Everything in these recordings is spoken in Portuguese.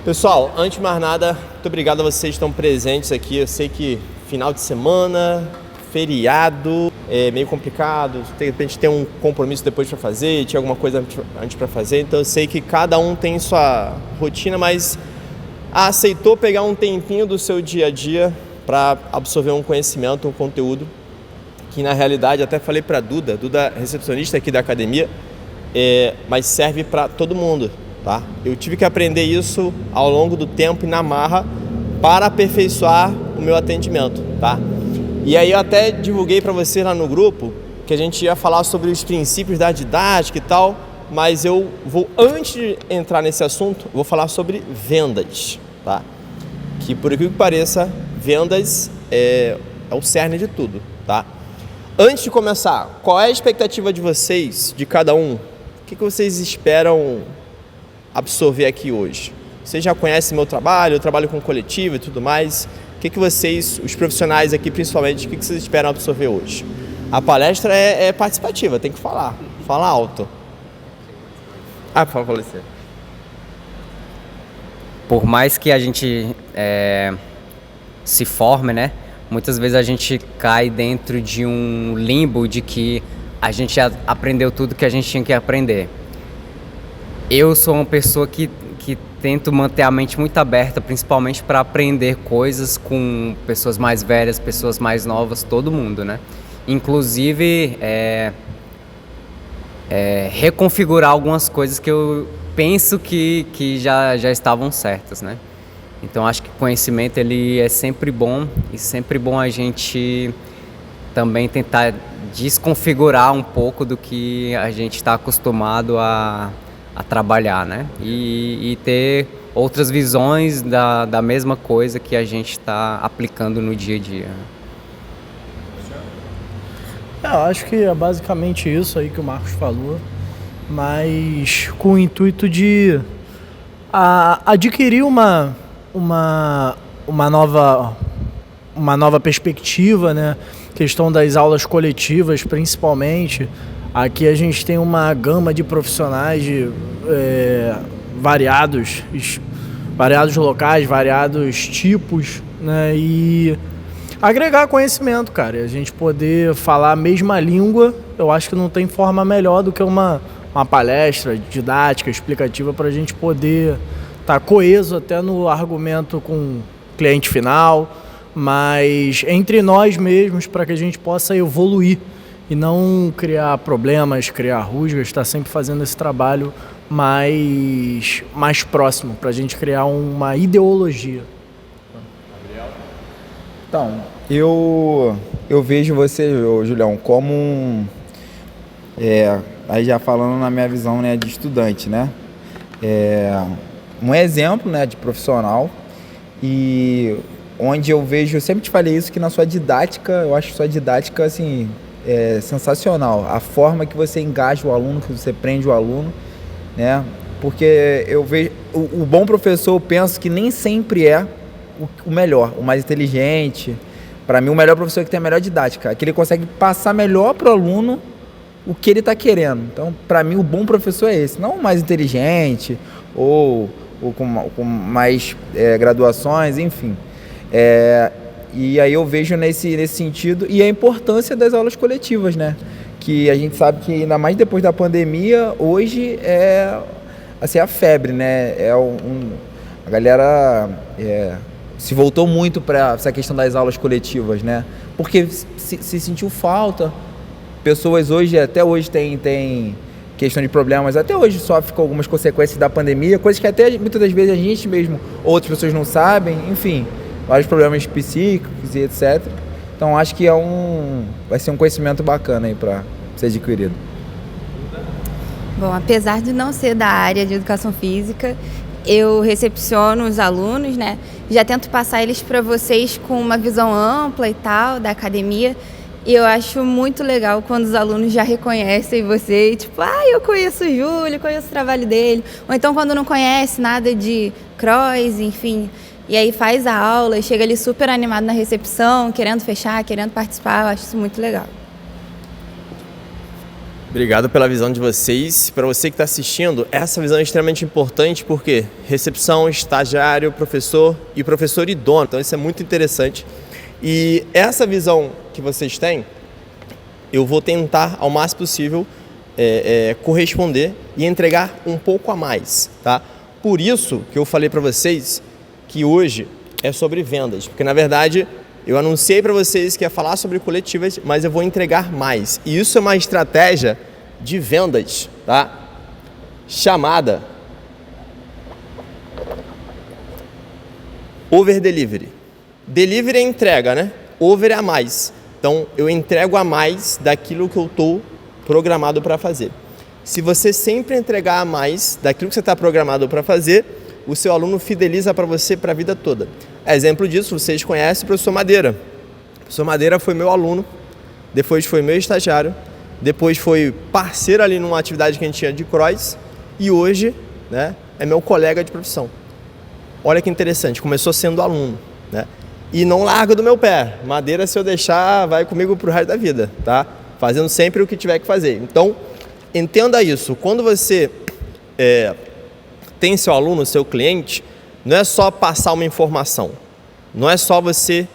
Pessoal, antes de mais nada, muito obrigado a vocês que estão presentes aqui. Eu sei que final de semana, feriado, é meio complicado, de repente tem um compromisso depois para fazer, tinha alguma coisa antes para fazer, então eu sei que cada um tem sua rotina, mas aceitou pegar um tempinho do seu dia a dia para absorver um conhecimento, um conteúdo, que na realidade, até falei para Duda é recepcionista aqui da academia, mas serve para todo mundo, tá? Eu tive que aprender isso ao longo do tempo e na marra para aperfeiçoar o meu atendimento, tá? E aí eu até divulguei para vocês lá no grupo que a gente ia falar sobre os princípios da didática e tal, mas eu vou, antes de entrar nesse assunto, vou falar sobre vendas, tá? Que por aquilo que pareça, vendas é o cerne de tudo, tá? Antes de começar, qual é a expectativa de vocês, de cada um? O que vocês esperam absorver aqui hoje? Vocês já conhecem meu trabalho, eu trabalho com coletivo e tudo mais. O que vocês, os profissionais aqui principalmente, o que vocês esperam absorver hoje? A palestra é participativa, tem que falar alto. Por favor, você. Por mais que a gente se forme, né? Muitas vezes a gente cai dentro de um limbo de que a gente aprendeu tudo que a gente tinha que aprender. Eu sou uma pessoa que tento manter a mente muito aberta, principalmente para aprender coisas com pessoas mais velhas, pessoas mais novas, todo mundo, né? Inclusive, reconfigurar algumas coisas que eu penso que já estavam certas, né? Então, acho que conhecimento ele é sempre bom e sempre bom a gente também tentar desconfigurar um pouco do que a gente está acostumado a trabalhar, né? E ter outras visões da mesma coisa que a gente está aplicando no dia a dia. Eu acho que é basicamente isso aí que o Marcos falou, mas com o intuito de adquirir uma nova perspectiva, né? Questão das aulas coletivas, principalmente. Aqui a gente tem uma gama de profissionais variados locais, variados tipos, né? E agregar conhecimento, cara. A gente poder falar a mesma língua, eu acho que não tem forma melhor do que uma palestra didática, explicativa, para a gente poder estar coeso até no argumento com o cliente final, mas entre nós mesmos, para que a gente possa evoluir e não criar problemas, criar rusgas, estar sempre fazendo esse trabalho mais próximo, para a gente criar uma ideologia. Então, eu vejo você, Julião, como aí já falando na minha visão, né, de estudante, né? Um exemplo, né, de profissional, e onde eu vejo, eu sempre te falei isso, que na sua didática, eu acho sua didática, assim, sensacional. A forma que você engaja o aluno, que você prende o aluno, né? Porque eu vejo, o bom professor, eu penso que nem sempre é o melhor, o mais inteligente. Para mim, o melhor professor é que tem a melhor didática, que ele consegue passar melhor para o aluno o que ele está querendo. Então, para mim, o bom professor é esse, não o mais inteligente ou com mais graduações, enfim. E aí eu vejo nesse sentido, e a importância das aulas coletivas, né? Que a gente sabe que, ainda mais depois da pandemia, hoje é assim, a febre, né? A galera se voltou muito para essa questão das aulas coletivas, né? Porque se sentiu falta. Pessoas hoje, até hoje, tem questão de problemas, até hoje sofrem com algumas consequências da pandemia, coisas que até muitas das vezes a gente mesmo, outras pessoas não sabem, enfim, vários problemas psíquicos e etc. Então acho que vai ser um conhecimento bacana aí para ser adquirido. Bom, apesar de não ser da área de educação física, eu recepciono os alunos, né? Já tento passar eles para vocês com uma visão ampla e tal da academia. E eu acho muito legal quando os alunos já reconhecem você e tipo, eu conheço o Júlio, conheço o trabalho dele. Ou então quando não conhece nada de cross, enfim, e aí faz a aula e chega ali super animado na recepção, querendo fechar, querendo participar. Eu acho isso muito legal. Obrigado pela visão de vocês. Para você que está assistindo, essa visão é extremamente importante porque recepção, estagiário, professor e dono. Então isso é muito interessante. E essa visão que vocês têm, eu vou tentar ao máximo possível corresponder e entregar um pouco a mais, tá? Por isso que eu falei para vocês que hoje é sobre vendas, porque na verdade eu anunciei para vocês que ia falar sobre coletivas, mas eu vou entregar mais. E isso é uma estratégia de vendas, tá? Chamada over delivery. Delivery é entrega, né? Over é a mais. Então eu entrego a mais daquilo que eu estou programado para fazer. Se você sempre entregar a mais daquilo que você está programado para fazer, o seu aluno fideliza para você para a vida toda. Exemplo disso, vocês conhecem o professor Madeira. O professor Madeira foi meu aluno, depois foi meu estagiário, depois foi parceiro ali numa atividade que a gente tinha de cross e hoje, né, é meu colega de profissão. Olha que interessante, começou sendo aluno, né? E não larga do meu pé. Madeira, se eu deixar, vai comigo pro resto da vida, tá? Fazendo sempre o que tiver que fazer. Então, entenda isso. Quando você tem seu aluno, seu cliente, não é só passar uma informação. Não é só você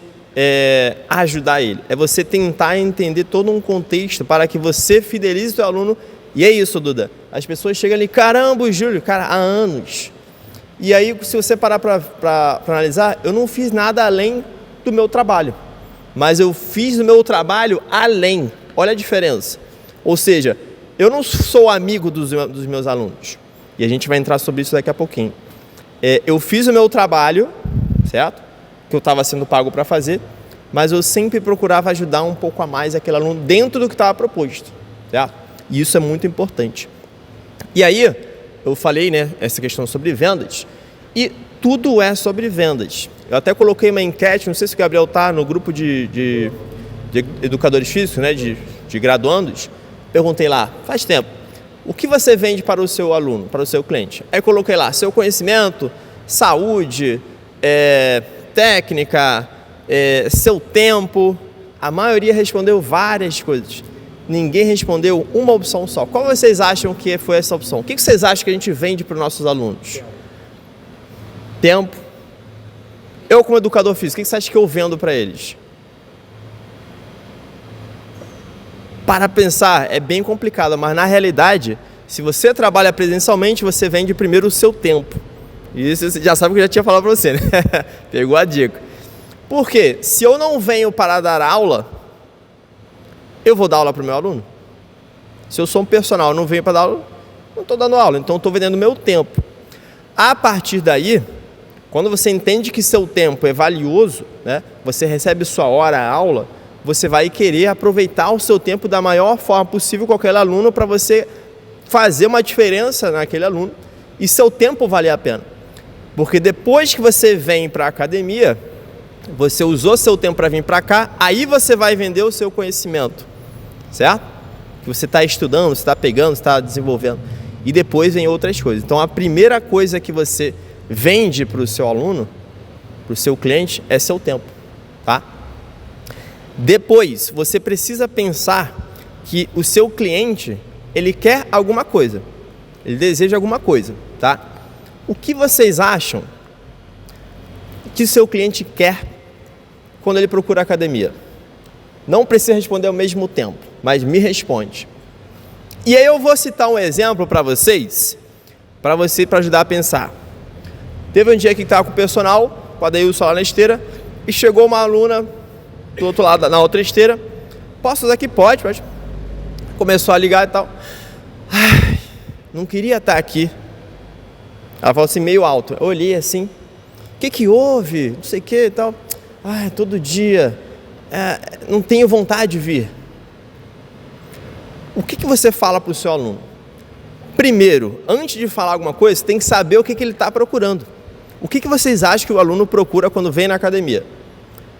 ajudar ele. É você tentar entender todo um contexto para que você fidelize seu aluno. E é isso, Duda. As pessoas chegam ali, caramba, Júlio, cara, há anos. E aí, se você parar para analisar, eu não fiz nada além do meu trabalho. Mas eu fiz o meu trabalho além. Olha a diferença. Ou seja, eu não sou amigo dos meus alunos. E a gente vai entrar sobre isso daqui a pouquinho. Eu fiz o meu trabalho, certo? Que eu estava sendo pago para fazer. Mas eu sempre procurava ajudar um pouco a mais aquele aluno dentro do que estava proposto. Certo? E isso é muito importante. E aí, eu falei, né, essa questão sobre vendas, e tudo é sobre vendas. Eu até coloquei uma enquete, não sei se o Gabriel está no grupo de educadores físicos, né, de graduandos, perguntei lá, faz tempo, o que você vende para o seu aluno, para o seu cliente? Aí coloquei lá, seu conhecimento, saúde, técnica, seu tempo. A maioria respondeu várias coisas. Ninguém respondeu uma opção só. Qual vocês acham que foi essa opção? O que vocês acham que a gente vende para os nossos alunos? Tempo. Eu, como educador físico, o que você acha que eu vendo para eles? Para pensar, é bem complicado, mas na realidade, se você trabalha presencialmente, você vende primeiro o seu tempo. Isso você já sabe que eu já tinha falado para você, né? Pegou a dica. Por quê? Se eu não venho para dar aula, eu vou dar aula para o meu aluno? Se eu sou um personal, eu não venho para dar aula, não estou dando aula, então estou vendendo meu tempo. A partir daí, quando você entende que seu tempo é valioso, né, você recebe sua hora aula, você vai querer aproveitar o seu tempo da maior forma possível com aquele aluno para você fazer uma diferença naquele aluno e seu tempo valer a pena. Porque depois que você vem para a academia, você usou seu tempo para vir para cá, aí você vai vender o seu conhecimento, certo? Que você está estudando, você está pegando, você está desenvolvendo. E depois vem outras coisas. Então a primeira coisa que você vende para o seu aluno, para o seu cliente, é seu tempo, tá? Depois, você precisa pensar que o seu cliente, ele quer alguma coisa. Ele deseja alguma coisa, tá? O que vocês acham que o seu cliente quer quando ele procura a academia? Não precisa responder ao mesmo tempo, mas me responde. E aí eu vou citar um exemplo para vocês, para ajudar a pensar. Teve um dia que estava com o personal, com a Deilson lá na esteira, e chegou uma aluna do outro lado, na outra esteira. Posso usar aqui? Pode. Começou a ligar e tal. Ai, não queria estar aqui. Ela falou assim, meio alto. Eu olhei assim, o que houve? Não sei o que e tal. Ai, todo dia, não tenho vontade de vir. O que você fala para o seu aluno? Primeiro, antes de falar alguma coisa, você tem que saber o que ele está procurando. O que vocês acham que o aluno procura quando vem na academia?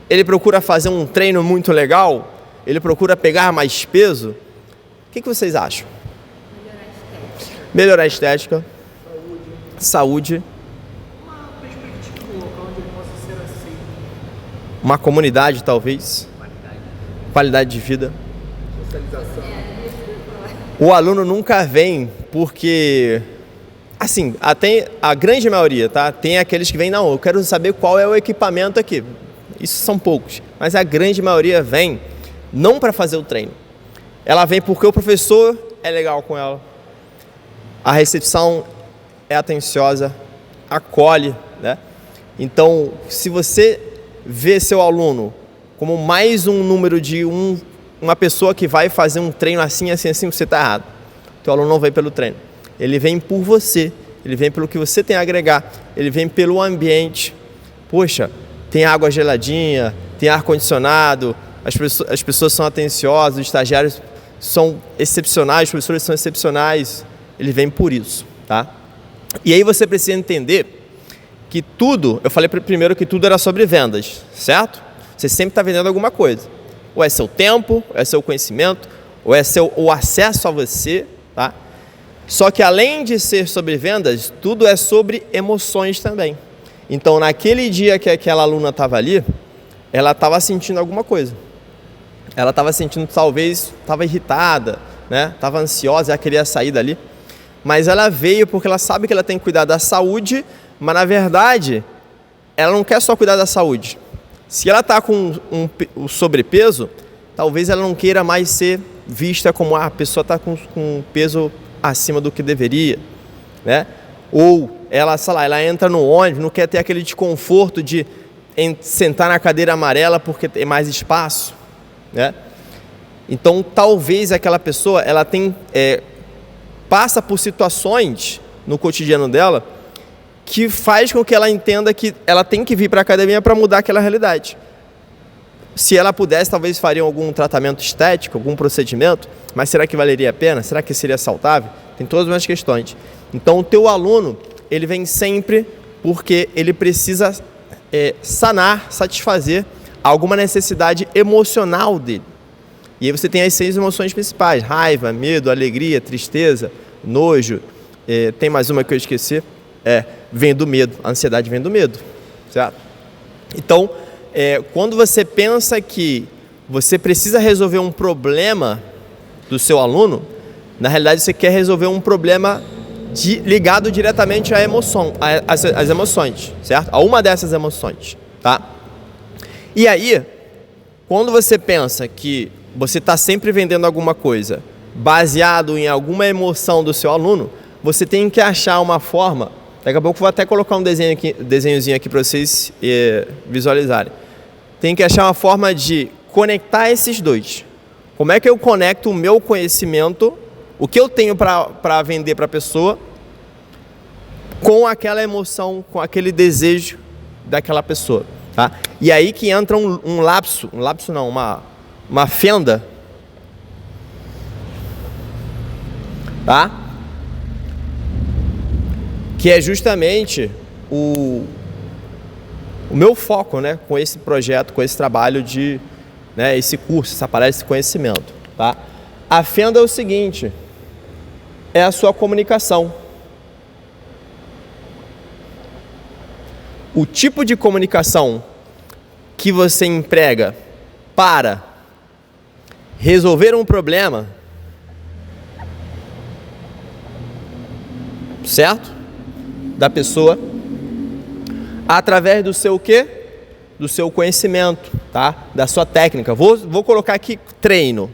Ele procura fazer um treino muito legal? Ele procura pegar mais peso? O que vocês acham? Melhorar a estética. Saúde. Uma perspectiva, um local onde ele possa ser aceito. Uma comunidade, talvez. Qualidade de vida. O aluno nunca vem porque, assim, até a grande maioria, tá? Tem aqueles que vêm, não, eu quero saber qual é o equipamento aqui. Isso são poucos, mas a grande maioria vem não para fazer o treino. Ela vem porque o professor é legal com ela, a recepção é atenciosa, acolhe, né? Então, se você vê seu aluno como mais um número de uma pessoa que vai fazer um treino assim, você está errado. O teu aluno não vem pelo treino. Ele vem por você, ele vem pelo que você tem a agregar, ele vem pelo ambiente. Poxa, tem água geladinha, tem ar-condicionado, as pessoas são atenciosas, os estagiários são excepcionais, os professores são excepcionais. Ele vem por isso, tá? E aí você precisa entender que tudo, eu falei primeiro que tudo era sobre vendas, certo? Você sempre está vendendo alguma coisa. Ou é seu tempo, ou é seu conhecimento, ou é o acesso a você, tá? Só que além de ser sobre vendas, tudo é sobre emoções também. Então, naquele dia que aquela aluna estava ali, ela estava sentindo alguma coisa. Ela estava sentindo, talvez, estava irritada, né? Estava ansiosa, ela queria sair dali. Mas ela veio porque ela sabe que ela tem que cuidar da saúde, mas na verdade, ela não quer só cuidar da saúde. Se ela está com um sobrepeso, talvez ela não queira mais ser vista como a pessoa está com um peso acima do que deveria, né? Ou ela, sei lá, ela entra no ônibus, não quer ter aquele desconforto de sentar na cadeira amarela porque tem mais espaço, né? Então, talvez aquela pessoa, ela passa por situações no cotidiano dela que faz com que ela entenda que ela tem que vir para a academia para mudar aquela realidade. Se ela pudesse, talvez faria algum tratamento estético, algum procedimento, mas será que valeria a pena? Será que seria saudável? Tem todas as questões. Então, o teu aluno, ele vem sempre porque ele precisa sanar, satisfazer alguma necessidade emocional dele. E aí você tem as 6 emoções principais: raiva, medo, alegria, tristeza, nojo. Tem mais uma que eu esqueci. Vem do medo. A ansiedade vem do medo, certo? Então, quando você pensa que você precisa resolver um problema do seu aluno, na realidade você quer resolver um problema ligado diretamente à emoção, às emoções, certo? A uma dessas emoções, tá? E aí, quando você pensa que você está sempre vendendo alguma coisa baseado em alguma emoção do seu aluno, você tem que achar uma forma. Daqui a pouco eu vou até colocar um desenhozinho aqui para vocês visualizarem. Tem que achar uma forma de conectar esses dois. Como é que eu conecto o meu conhecimento, o que eu tenho para vender para a pessoa, com aquela emoção, com aquele desejo daquela pessoa, tá? E aí que entra um lapso não, uma fenda, tá? Que é justamente o meu foco, né, com esse projeto, com esse trabalho de, né, esse curso, essa palestra, esse conhecimento, tá? A fenda é o seguinte, é a sua comunicação. O tipo de comunicação que você emprega para resolver um problema, certo? Da pessoa, através do seu quê? Do seu conhecimento, tá? Da sua técnica. Vou colocar aqui treino,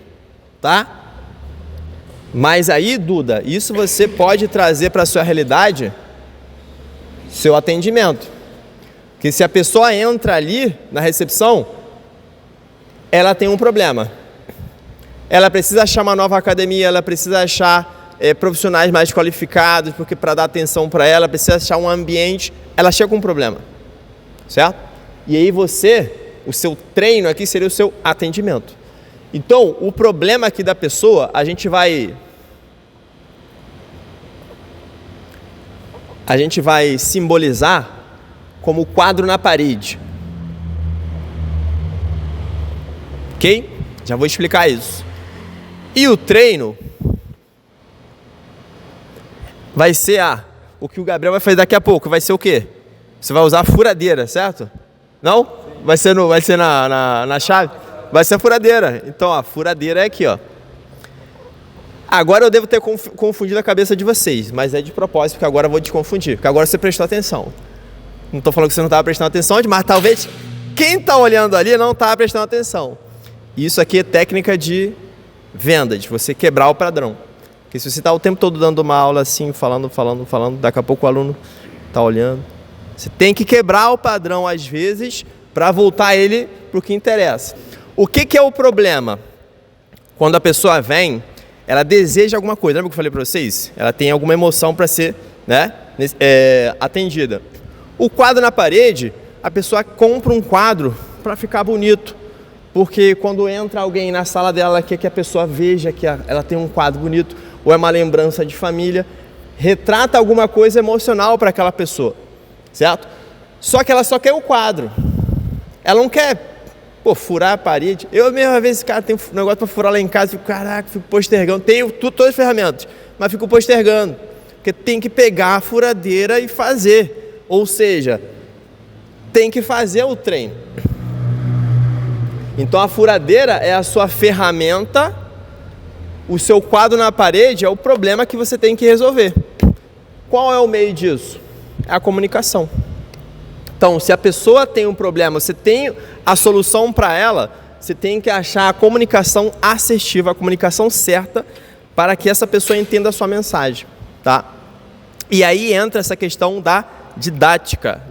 tá? Mas aí, Duda, isso você pode trazer para a sua realidade, seu atendimento. Porque se a pessoa entra ali na recepção, ela tem um problema. Ela precisa achar uma nova academia, ela precisa achar profissionais mais qualificados, porque para dar atenção para ela, precisa achar um ambiente, ela chega com um problema, certo? E aí o seu treino aqui seria o seu atendimento. Então, o problema aqui da pessoa, a gente vai simbolizar como quadro na parede. Ok? Já vou explicar isso. E o treino vai ser o que o Gabriel vai fazer daqui a pouco. Vai ser o quê? Você vai usar a furadeira, certo? Não? Vai ser na chave? Vai ser a furadeira. Então, a furadeira é aqui, ó. Agora eu devo ter confundido a cabeça de vocês, mas é de propósito, porque agora eu vou te confundir, porque agora você prestou atenção. Não estou falando que você não estava prestando atenção, mas talvez quem está olhando ali não estava prestando atenção. Isso aqui é técnica de venda, de você quebrar o padrão. Porque se você está o tempo todo dando uma aula assim, falando, daqui a pouco o aluno está olhando. Você tem que quebrar o padrão às vezes para voltar ele para o que interessa. O que é o problema? Quando a pessoa vem, ela deseja alguma coisa. Lembra que eu falei para vocês? Ela tem alguma emoção para ser, né, atendida. O quadro na parede, a pessoa compra um quadro para ficar bonito. Porque quando entra alguém na sala dela, ela quer que a pessoa veja que ela tem um quadro bonito, ou é uma lembrança de família, retrata alguma coisa emocional para aquela pessoa, certo? Só que ela só quer o quadro. Ela não quer, furar a parede. Eu mesmo, às vezes, cara, tem um negócio para furar lá em casa, fico postergando. Tenho todas as ferramentas, mas fico postergando. Porque tem que pegar a furadeira e fazer. Ou seja, tem que fazer o treino. Então a furadeira é a sua ferramenta, o seu quadro na parede é o problema que você tem que resolver. Qual é o meio disso? É a comunicação. Então, se a pessoa tem um problema, você tem a solução para ela, você tem que achar a comunicação assertiva, a comunicação certa, para que essa pessoa entenda a sua mensagem, tá? E aí entra essa questão da didática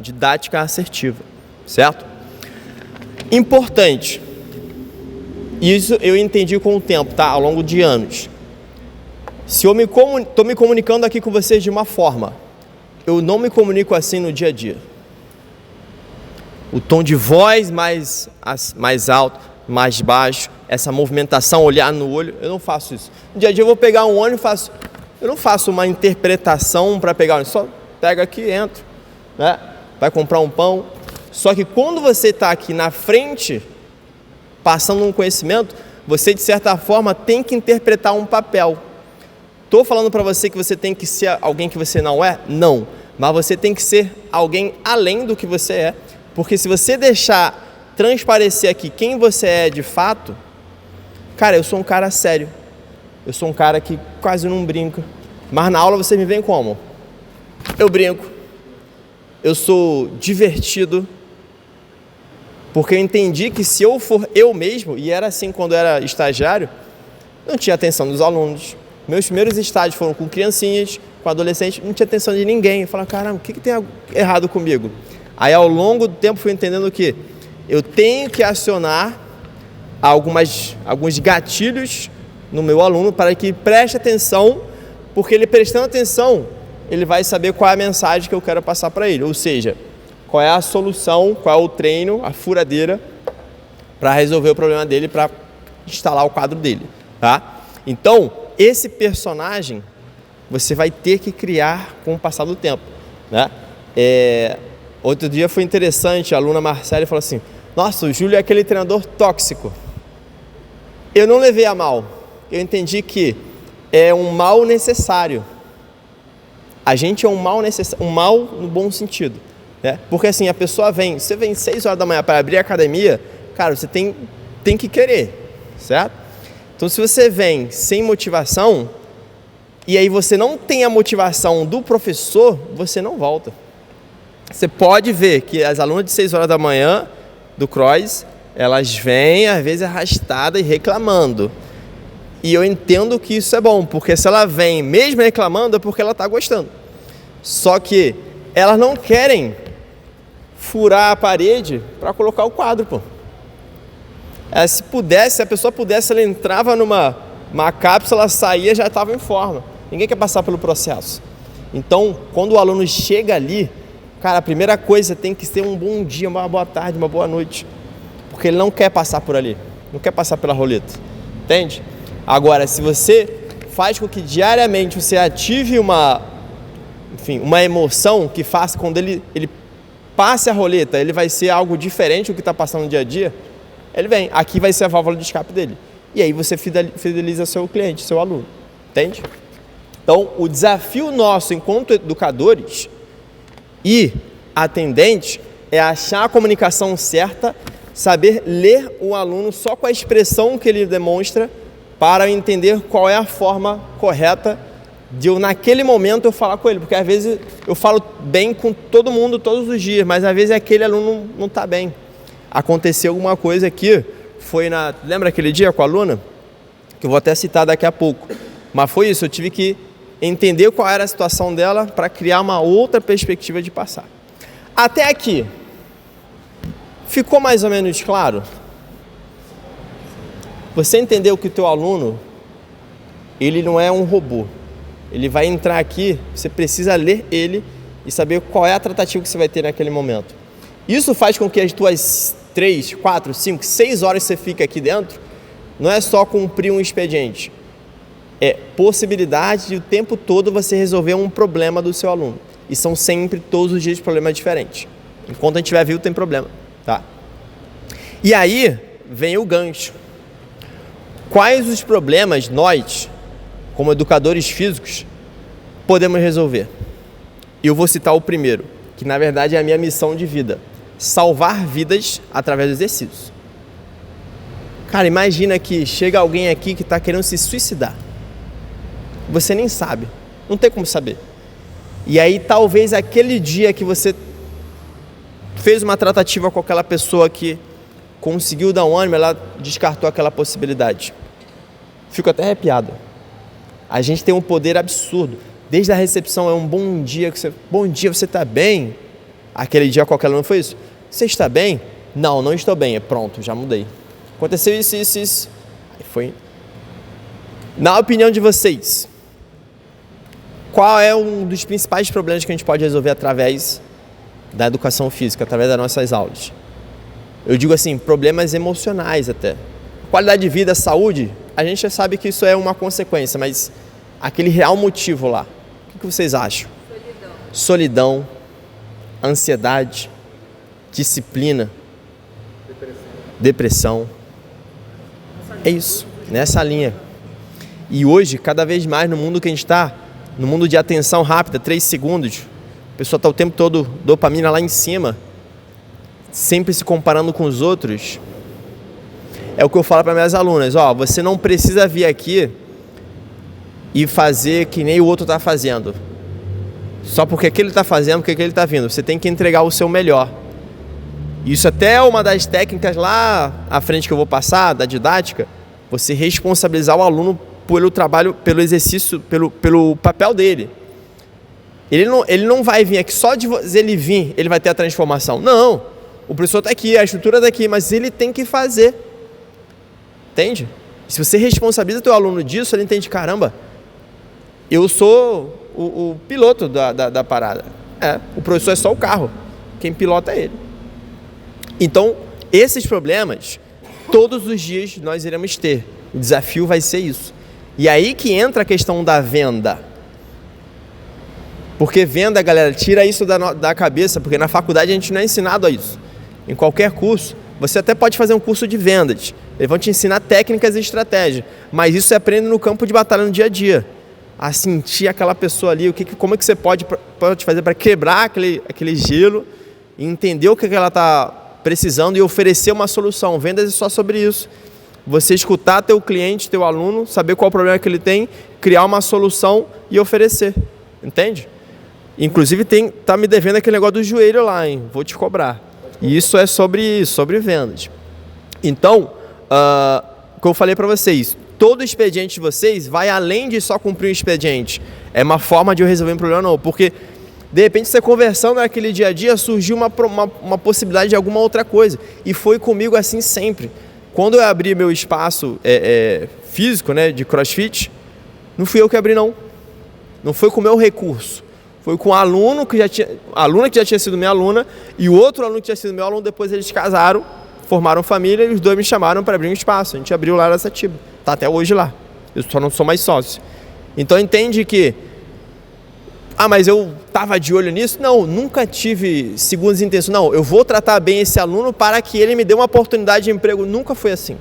assertiva, certo? Importante. Isso eu entendi com o tempo, tá? Ao longo de anos. Se eu estou me comunicando aqui com vocês de uma forma, eu não me comunico assim no dia a dia. O tom de voz mais alto, mais baixo, essa movimentação, olhar no olho, eu não faço isso. No dia a dia eu vou pegar um ônibus, eu não faço uma interpretação para pegar o ônibus, só pega aqui, entra, né? Vai comprar um pão. Só que quando você está aqui na frente, passando um conhecimento, você de certa forma tem que interpretar um papel. Estou falando para você que você tem que ser alguém que você não é? Não. Mas você tem que ser alguém além do que você é. Porque se você deixar transparecer aqui quem você é de fato, cara, eu sou um cara sério. Eu sou um cara que quase não brinca. Mas na aula você me vê como? Eu brinco. Eu sou divertido. Porque eu entendi que se eu for eu mesmo, e era assim quando eu era estagiário, não tinha atenção dos alunos. Meus primeiros estágios foram com criancinhas, com adolescentes, não tinha atenção de ninguém. Eu falava, caramba, o que tem errado comigo? Aí ao longo do tempo fui entendendo que eu tenho que acionar alguns gatilhos no meu aluno para que preste atenção, porque ele prestando atenção, ele vai saber qual é a mensagem que eu quero passar para ele. Ou seja, qual é a solução, qual é o treino, a furadeira para resolver o problema dele, para instalar o quadro dele, tá? Então, esse personagem você vai ter que criar com o passar do tempo, né? Outro dia foi interessante, a aluna Marcela falou assim, nossa, o Júlio é aquele treinador tóxico. Eu não levei a mal, eu entendi que é um mal necessário. A gente é um mal necessário, um mal no bom sentido, né? Porque assim, a pessoa você vem 6 horas da manhã para abrir a academia, cara, você tem que querer, certo? Então se você vem sem motivação, e aí você não tem a motivação do professor, você não volta. Você pode ver que as alunas de 6 horas da manhã do CROSS, elas vêm às vezes arrastadas e reclamando. E eu entendo que isso é bom, porque se ela vem mesmo reclamando é porque ela está gostando. Só que elas não querem furar a parede para colocar o quadro, pô. Se a pessoa pudesse, ela entrava numa cápsula, ela saía, já estava em forma. Ninguém quer passar pelo processo. Então, quando o aluno chega ali, cara, a primeira coisa tem que ser um bom dia, uma boa tarde, uma boa noite. Porque ele não quer passar por ali, não quer passar pela roleta. Entende? Agora, se você faz com que diariamente você ative uma emoção que faça, quando ele passe a roleta, ele vai ser algo diferente do que está passando no dia a dia, ele vem, aqui vai ser a válvula de escape dele. E aí você fideliza seu cliente, seu aluno. Entende? Então, o desafio nosso enquanto educadores e atendentes é achar a comunicação certa, saber ler o aluno só com a expressão que ele demonstra para entender qual é a forma correta de eu, naquele momento, eu falar com ele. Porque às vezes eu falo bem com todo mundo todos os dias, mas às vezes aquele aluno não está bem. Aconteceu alguma coisa aqui, lembra aquele dia com a aluna? Que eu vou até citar daqui a pouco. Mas foi isso, eu tive que entender qual era a situação dela para criar uma outra perspectiva de passar. Até aqui, ficou mais ou menos claro? Você entendeu que o teu aluno, ele não é um robô. Ele vai entrar aqui, você precisa ler ele e saber qual é a tratativa que você vai ter naquele momento. Isso faz com que as tuas 3, 4, 5, 6 horas que você fica aqui dentro, não é só cumprir um expediente. É possibilidade de o tempo todo você resolver um problema do seu aluno. E são sempre, todos os dias, problemas diferentes. Enquanto a gente estiver vivo, tem problema. Tá? E aí, vem o gancho. Quais os problemas nós, como educadores físicos, podemos resolver? Eu vou citar o primeiro, que na verdade é a minha missão de vida. Salvar vidas através dos exercícios. Cara, imagina que chega alguém aqui que está querendo se suicidar. Você nem sabe, não tem como saber. E aí talvez aquele dia que você fez uma tratativa com aquela pessoa que conseguiu dar um ânimo, ela descartou aquela possibilidade. Fico até arrepiado. A gente tem um poder absurdo. Desde a recepção é um bom dia, bom dia, você está bem? Aquele dia com aquela não foi isso? Você está bem? Não estou bem. É pronto, já mudei. Aconteceu isso. Aí foi. Na opinião de vocês, qual é um dos principais problemas que a gente pode resolver através da educação física, através das nossas aulas? Eu digo assim, problemas emocionais até. Qualidade de vida, saúde, a gente já sabe que isso é uma consequência, mas aquele real motivo lá, o que vocês acham? Solidão, ansiedade, disciplina, depressão. É isso, nessa linha. E hoje, cada vez mais no mundo que a gente está, no mundo de atenção rápida, 3 segundos, a pessoa está o tempo todo, dopamina lá em cima, sempre se comparando com os outros. É o que eu falo para minhas alunas, você não precisa vir aqui e fazer que nem o outro está fazendo. Só porque aquele está fazendo, porque aquele está vindo. Você tem que entregar o seu melhor. Isso até é uma das técnicas lá à frente que eu vou passar, da didática, você responsabilizar o aluno pelo trabalho, pelo exercício, pelo papel dele. Ele não vai vir aqui, só de ele vir, ele vai ter a transformação. Não, o professor está aqui, a estrutura está aqui, mas ele tem que fazer. Entende? Se você responsabiliza o teu aluno disso, ele entende, caramba, eu sou o piloto da parada. O professor é só o carro, quem pilota é ele. Então, esses problemas, todos os dias nós iremos ter. O desafio vai ser isso. E aí que entra a questão da venda. Porque venda, galera, tira isso da cabeça, porque na faculdade a gente não é ensinado a isso. Em qualquer curso, você até pode fazer um curso de vendas. Eles vão te ensinar técnicas e estratégias. Mas isso você aprende no campo de batalha no dia a dia. A sentir aquela pessoa ali, como é que você pode fazer para quebrar aquele gelo e entender o que ela está precisando e oferecer uma solução. Vendas é só sobre isso. Você escutar teu cliente, teu aluno, saber qual o problema que ele tem, criar uma solução e oferecer. Entende? Inclusive tá me devendo aquele negócio do joelho lá, hein? Vou te cobrar. E isso é sobre vendas. Então, o que eu falei para vocês, todo expediente de vocês vai além de só cumprir um expediente. É uma forma de eu resolver um problema, não. Porque, de repente, você conversando naquele dia a dia, surgiu uma possibilidade de alguma outra coisa. E foi comigo assim sempre. Quando eu abri meu espaço físico, né, de CrossFit, não fui eu que abri, não. Não foi com o meu recurso. Foi com um aluno aluna que já tinha sido minha aluna e o outro aluno que tinha sido meu aluno. Depois eles casaram, formaram família e os dois me chamaram para abrir um espaço. A gente abriu lá nessa Satiba. Tá até hoje lá. Eu só não sou mais sócio. Então entende que mas eu estava de olho nisso? Não, nunca tive segundas intenções. Não, eu vou tratar bem esse aluno para que ele me dê uma oportunidade de emprego. Nunca foi assim.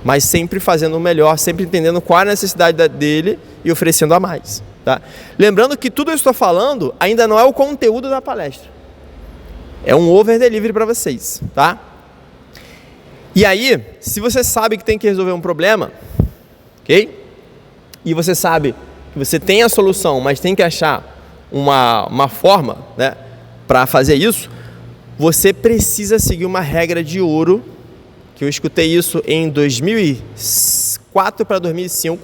Mas sempre fazendo o melhor, sempre entendendo qual é a necessidade dele e oferecendo a mais. Tá? Lembrando que tudo que eu estou falando ainda não é o conteúdo da palestra. É um over delivery para vocês. Tá? E aí, se você sabe que tem que resolver um problema, ok? E você sabe que você tem a solução, mas tem que achar uma forma, né, para fazer isso, você precisa seguir uma regra de ouro, que eu escutei isso em 2004 para 2005,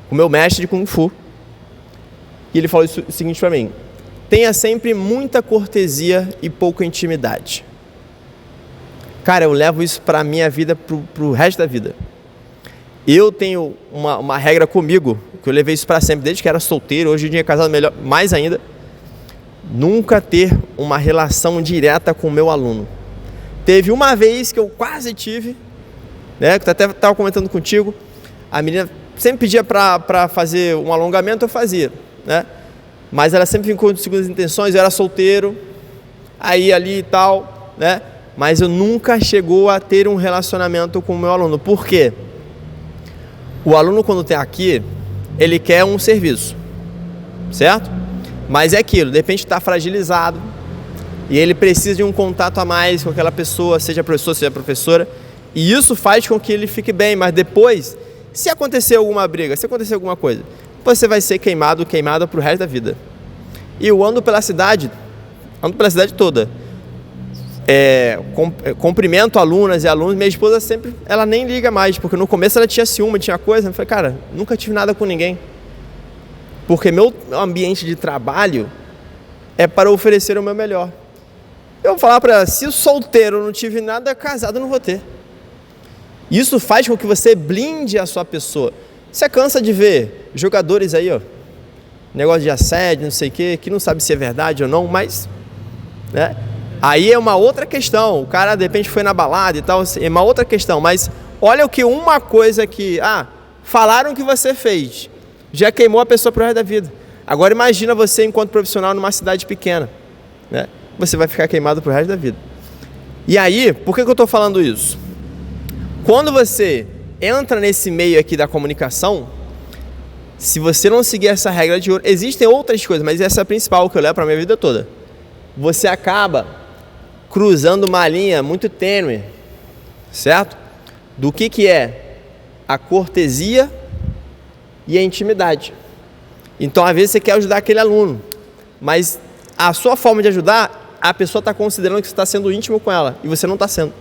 com o meu mestre de Kung Fu. E ele falou o seguinte para mim: tenha sempre muita cortesia e pouca intimidade. Cara, eu levo isso para a minha vida, pro resto da vida. Eu tenho uma regra comigo, que eu levei isso para sempre, desde que era solteiro, hoje em dia casado, melhor, mais ainda. Nunca ter uma relação direta com o meu aluno. Teve uma vez que eu quase tive, né, que eu até estava comentando contigo, a menina sempre pedia para fazer um alongamento, eu fazia, né? Mas ela sempre vinha com segundas intenções, eu era solteiro, aí ali e tal, né? Mas eu nunca chegou a ter um relacionamento com o meu aluno. Por quê? O aluno, quando está aqui, ele quer um serviço, certo? Mas é aquilo, de repente está fragilizado e ele precisa de um contato a mais com aquela pessoa, seja professor, seja professora, e isso faz com que ele fique bem, mas depois, se acontecer alguma briga, se acontecer alguma coisa, você vai ser queimada pro resto da vida. E eu ando pela cidade toda, cumprimento alunas e alunos. Minha esposa sempre, ela nem liga mais, porque no começo ela tinha ciúme, tinha coisa, eu falei, cara, nunca tive nada com ninguém. Porque meu ambiente de trabalho é para oferecer o meu melhor. Eu vou falar para ela, se solteiro não tive nada, casado não vou ter. Isso faz com que você blinde a sua pessoa. Você cansa de ver jogadores aí, ó, negócio de assédio, não sei o quê, que não sabe se é verdade ou não, mas, né? Aí é uma outra questão. O cara de repente foi na balada e tal, é uma outra questão. Mas olha o que uma coisa que, falaram que você fez, já queimou a pessoa pro resto da vida. Agora imagina você enquanto profissional numa cidade pequena, né? Você vai ficar queimado pro resto da vida. E aí, por que eu estou falando isso? Quando você entra nesse meio aqui da comunicação, se você não seguir essa regra de ouro, existem outras coisas, mas essa é a principal que eu levo para a minha vida toda. Você acaba cruzando uma linha muito tênue, certo? Do que é a cortesia e a intimidade. Então, às vezes você quer ajudar aquele aluno, mas a sua forma de ajudar, a pessoa está considerando que você está sendo íntimo com ela, e você não está sendo.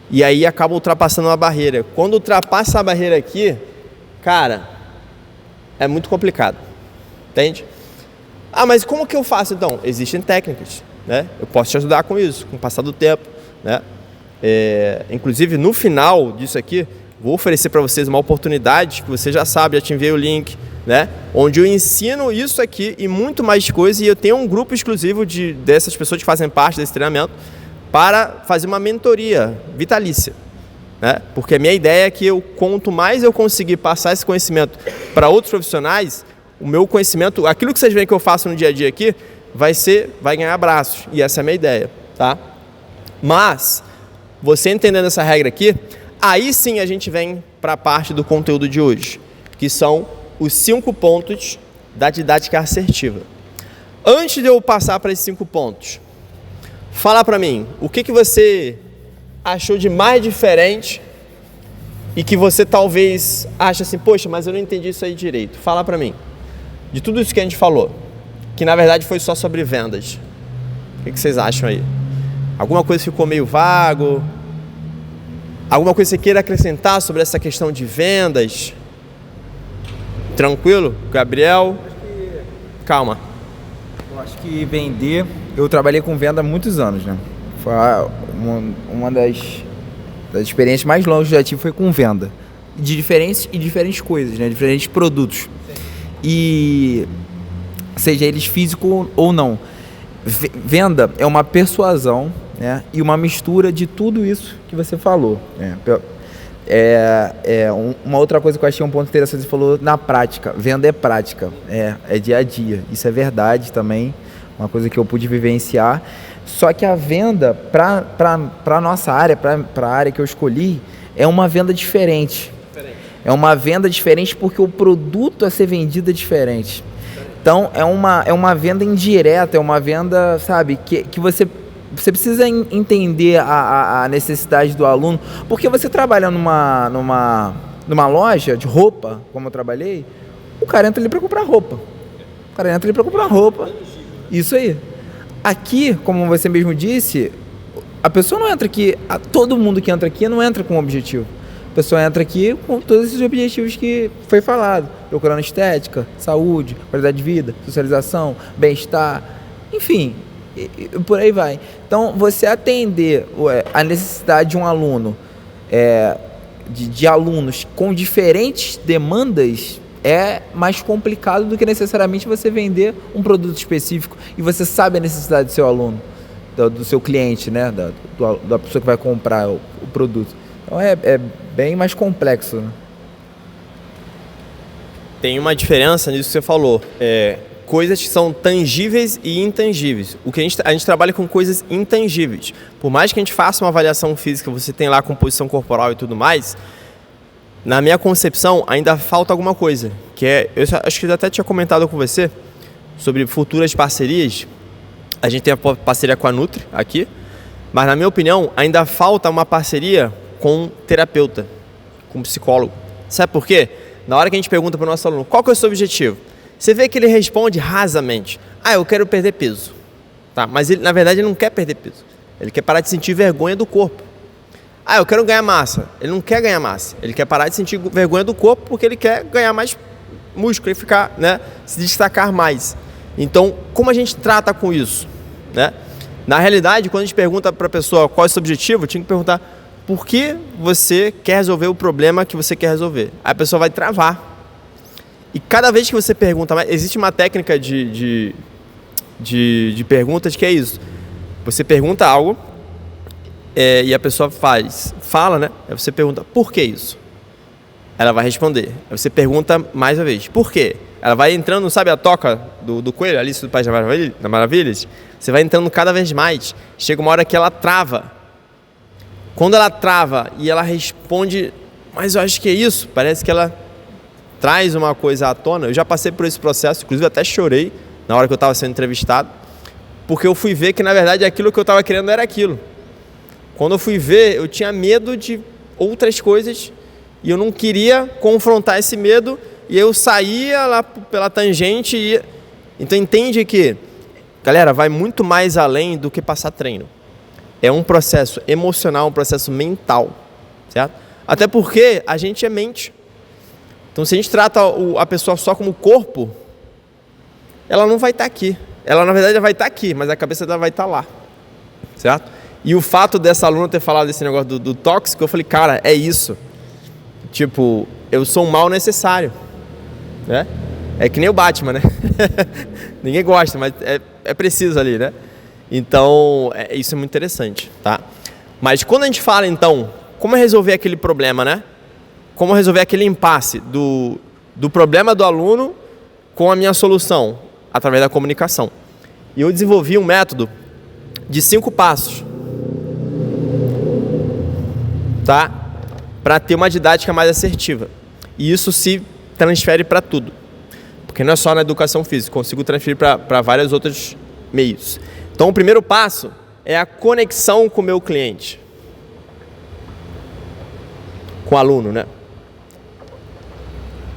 E aí acaba ultrapassando uma barreira. Quando ultrapassa a barreira aqui, cara, é muito complicado, entende? Mas como que eu faço então? Existem técnicas, né? Eu posso te ajudar com isso, com o passar do tempo, né? Inclusive no final disso aqui, vou oferecer para vocês uma oportunidade, que você já sabe, já te enviei o link, né? Onde eu ensino isso aqui e muito mais coisas, e eu tenho um grupo exclusivo dessas pessoas que fazem parte desse treinamento para fazer uma mentoria vitalícia, né? Porque a minha ideia é que quanto mais eu conseguir passar esse conhecimento para outros profissionais, o meu conhecimento, aquilo que vocês veem que eu faço no dia a dia aqui, vai ganhar abraços, e essa é a minha ideia, tá? Mas, você entendendo essa regra aqui, aí sim a gente vem para a parte do conteúdo de hoje, que são os 5 pontos da didática assertiva. Antes de eu passar para esses 5 pontos, fala para mim, o que você achou de mais diferente e que você talvez ache assim, poxa, mas eu não entendi isso aí direito. Fala para mim, de tudo isso que a gente falou, que na verdade foi só sobre vendas. O que vocês acham aí? Alguma coisa ficou meio vago? Alguma coisa que você queira acrescentar sobre essa questão de vendas? Tranquilo? Gabriel? Calma. Eu acho que vender... Eu trabalhei com venda há muitos anos, né? Foi uma das experiências mais longas que eu já tive foi com venda. De diferentes coisas, né? Diferentes produtos. E... seja eles físicos ou não. Venda é uma persuasão, né? E uma mistura de tudo isso que você falou. Uma outra coisa que eu achei um ponto interessante, você falou na prática. Venda é prática, é dia a dia. Isso é verdade também, uma coisa que eu pude vivenciar. Só que a venda, para a nossa área, para a área que eu escolhi, é uma venda diferente. É uma venda diferente porque o produto a ser vendido é diferente. Então, é uma venda indireta, é uma venda, sabe, que você precisa entender a necessidade do aluno, porque você trabalha numa numa loja de roupa, como eu trabalhei, o cara entra ali para comprar roupa. Isso aí. Aqui, como você mesmo disse, a pessoa não entra aqui, todo mundo que entra aqui não entra com um objetivo. A pessoa entra aqui com todos esses objetivos que foi falado, procurando estética, saúde, qualidade de vida, socialização, bem-estar, enfim, e por aí vai. Então, você atender a necessidade de um aluno, de alunos com diferentes demandas, é mais complicado do que necessariamente você vender um produto específico e você sabe a necessidade do seu aluno, do seu cliente, né? da pessoa que vai comprar o produto. Então é bem mais complexo, né? Tem uma diferença nisso que você falou. Coisas que são tangíveis e intangíveis. O que a gente trabalha com coisas intangíveis. Por mais que a gente faça uma avaliação física, você tem lá a composição corporal e tudo mais, na minha concepção ainda falta alguma coisa. Eu acho que eu até tinha comentado com você sobre futuras parcerias. A gente tem a parceria com a Nutri aqui, mas na minha opinião ainda falta uma parceria com terapeuta, com psicólogo. Sabe por quê? Na hora que a gente pergunta para o nosso aluno, qual que é o seu objetivo? Você vê que ele responde rasamente, eu quero perder peso. Tá, mas ele, na verdade, ele não quer perder peso. Ele quer parar de sentir vergonha do corpo. Eu quero ganhar massa. Ele não quer ganhar massa. Ele quer parar de sentir vergonha do corpo porque ele quer ganhar mais músculo e ficar, né, se destacar mais. Então, como a gente trata com isso? Né? Na realidade, quando a gente pergunta para a pessoa qual é o seu objetivo, tinha que perguntar por que você quer resolver o problema que você quer resolver. Aí a pessoa vai travar. E cada vez que você pergunta, existe uma técnica de perguntas que é isso. Você pergunta algo e a pessoa fala, né? Aí você pergunta, por que isso? Ela vai responder. Aí você pergunta mais uma vez, por quê? Ela vai entrando, sabe a toca do coelho, Alice do País das Maravilhas? Você vai entrando cada vez mais. Chega uma hora que ela trava. Quando ela trava e ela responde, mas eu acho que é isso, parece que ela traz uma coisa à tona. Eu já passei por esse processo, inclusive até chorei na hora que eu estava sendo entrevistado, porque eu fui ver que na verdade aquilo que eu estava querendo era aquilo. Quando eu fui ver, eu tinha medo de outras coisas e eu não queria confrontar esse medo e eu saía lá pela tangente e... Então entende que, galera, vai muito mais além do que passar treino. É um processo emocional, um processo mental, certo? Até porque a gente é mente. Então se a gente trata a pessoa só como corpo, ela não vai estar aqui. Ela na verdade vai estar aqui, mas a cabeça dela vai estar lá, certo? E o fato dessa aluna ter falado desse negócio do tóxico, eu falei, cara, é isso. Tipo, eu sou um mal necessário, né? É que nem o Batman, né? Ninguém gosta, mas é preciso ali, né? Então, isso é muito interessante, tá? Mas quando a gente fala, então, como resolver aquele problema, né? Como resolver aquele impasse do problema do aluno com a minha solução, através da comunicação. E eu desenvolvi um método de 5 passos, tá? Para ter uma didática mais assertiva. E isso se transfere para tudo. Porque não é só na educação física, consigo transferir para vários outros meios. Então, o primeiro passo é a conexão com o meu cliente. Com o aluno, né?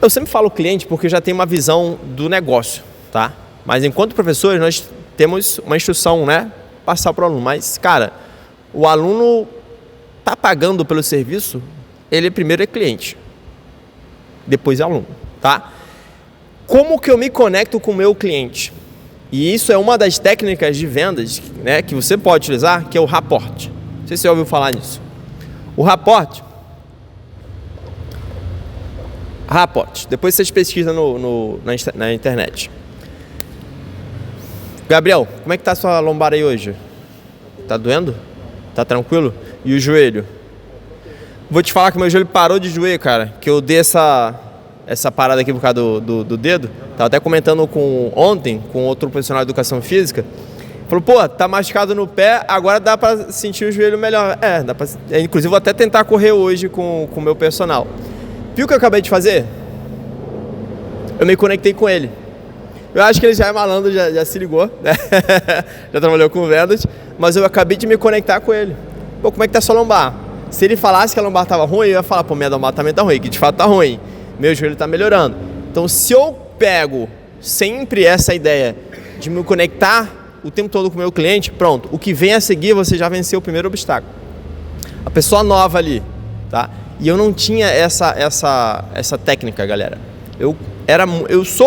Eu sempre falo cliente porque eu já tenho uma visão do negócio, tá? Mas enquanto professores, nós temos uma instrução, né? Passar para o aluno. Mas, cara, o aluno está pagando pelo serviço, ele primeiro é cliente, depois é aluno, tá? Como que eu me conecto com o meu cliente? E isso é uma das técnicas de vendas, né, que você pode utilizar, que é o rapport. Não sei se você já ouviu falar nisso. O rapport, depois vocês pesquisam na internet. Gabriel, como é que tá a sua lombar aí hoje? Tá doendo? Tá tranquilo? E o joelho? Vou te falar que meu joelho parou de doer, cara. Que eu dei essa parada aqui por causa do dedo. Tava até comentando ontem com outro profissional de educação física. Falou, pô, tá machucado no pé, agora dá pra sentir o joelho melhor. Dá pra... Inclusive vou até tentar correr hoje com o meu personal. Viu o que eu acabei de fazer? Eu me conectei com ele. Eu acho que ele já é malandro, já se ligou, né? Já trabalhou com vendas, mas eu acabei de me conectar com ele. Pô, como é que tá a sua lombar? Se ele falasse que a lombar estava ruim, eu ia falar, pô, minha lombar também tá ruim, que de fato tá ruim. Meu joelho tá melhorando. Então, se eu pego sempre essa ideia de me conectar o tempo todo com o meu cliente, pronto, o que vem a seguir, você já venceu o primeiro obstáculo. A pessoa nova ali, tá? E eu não tinha essa técnica, galera. Eu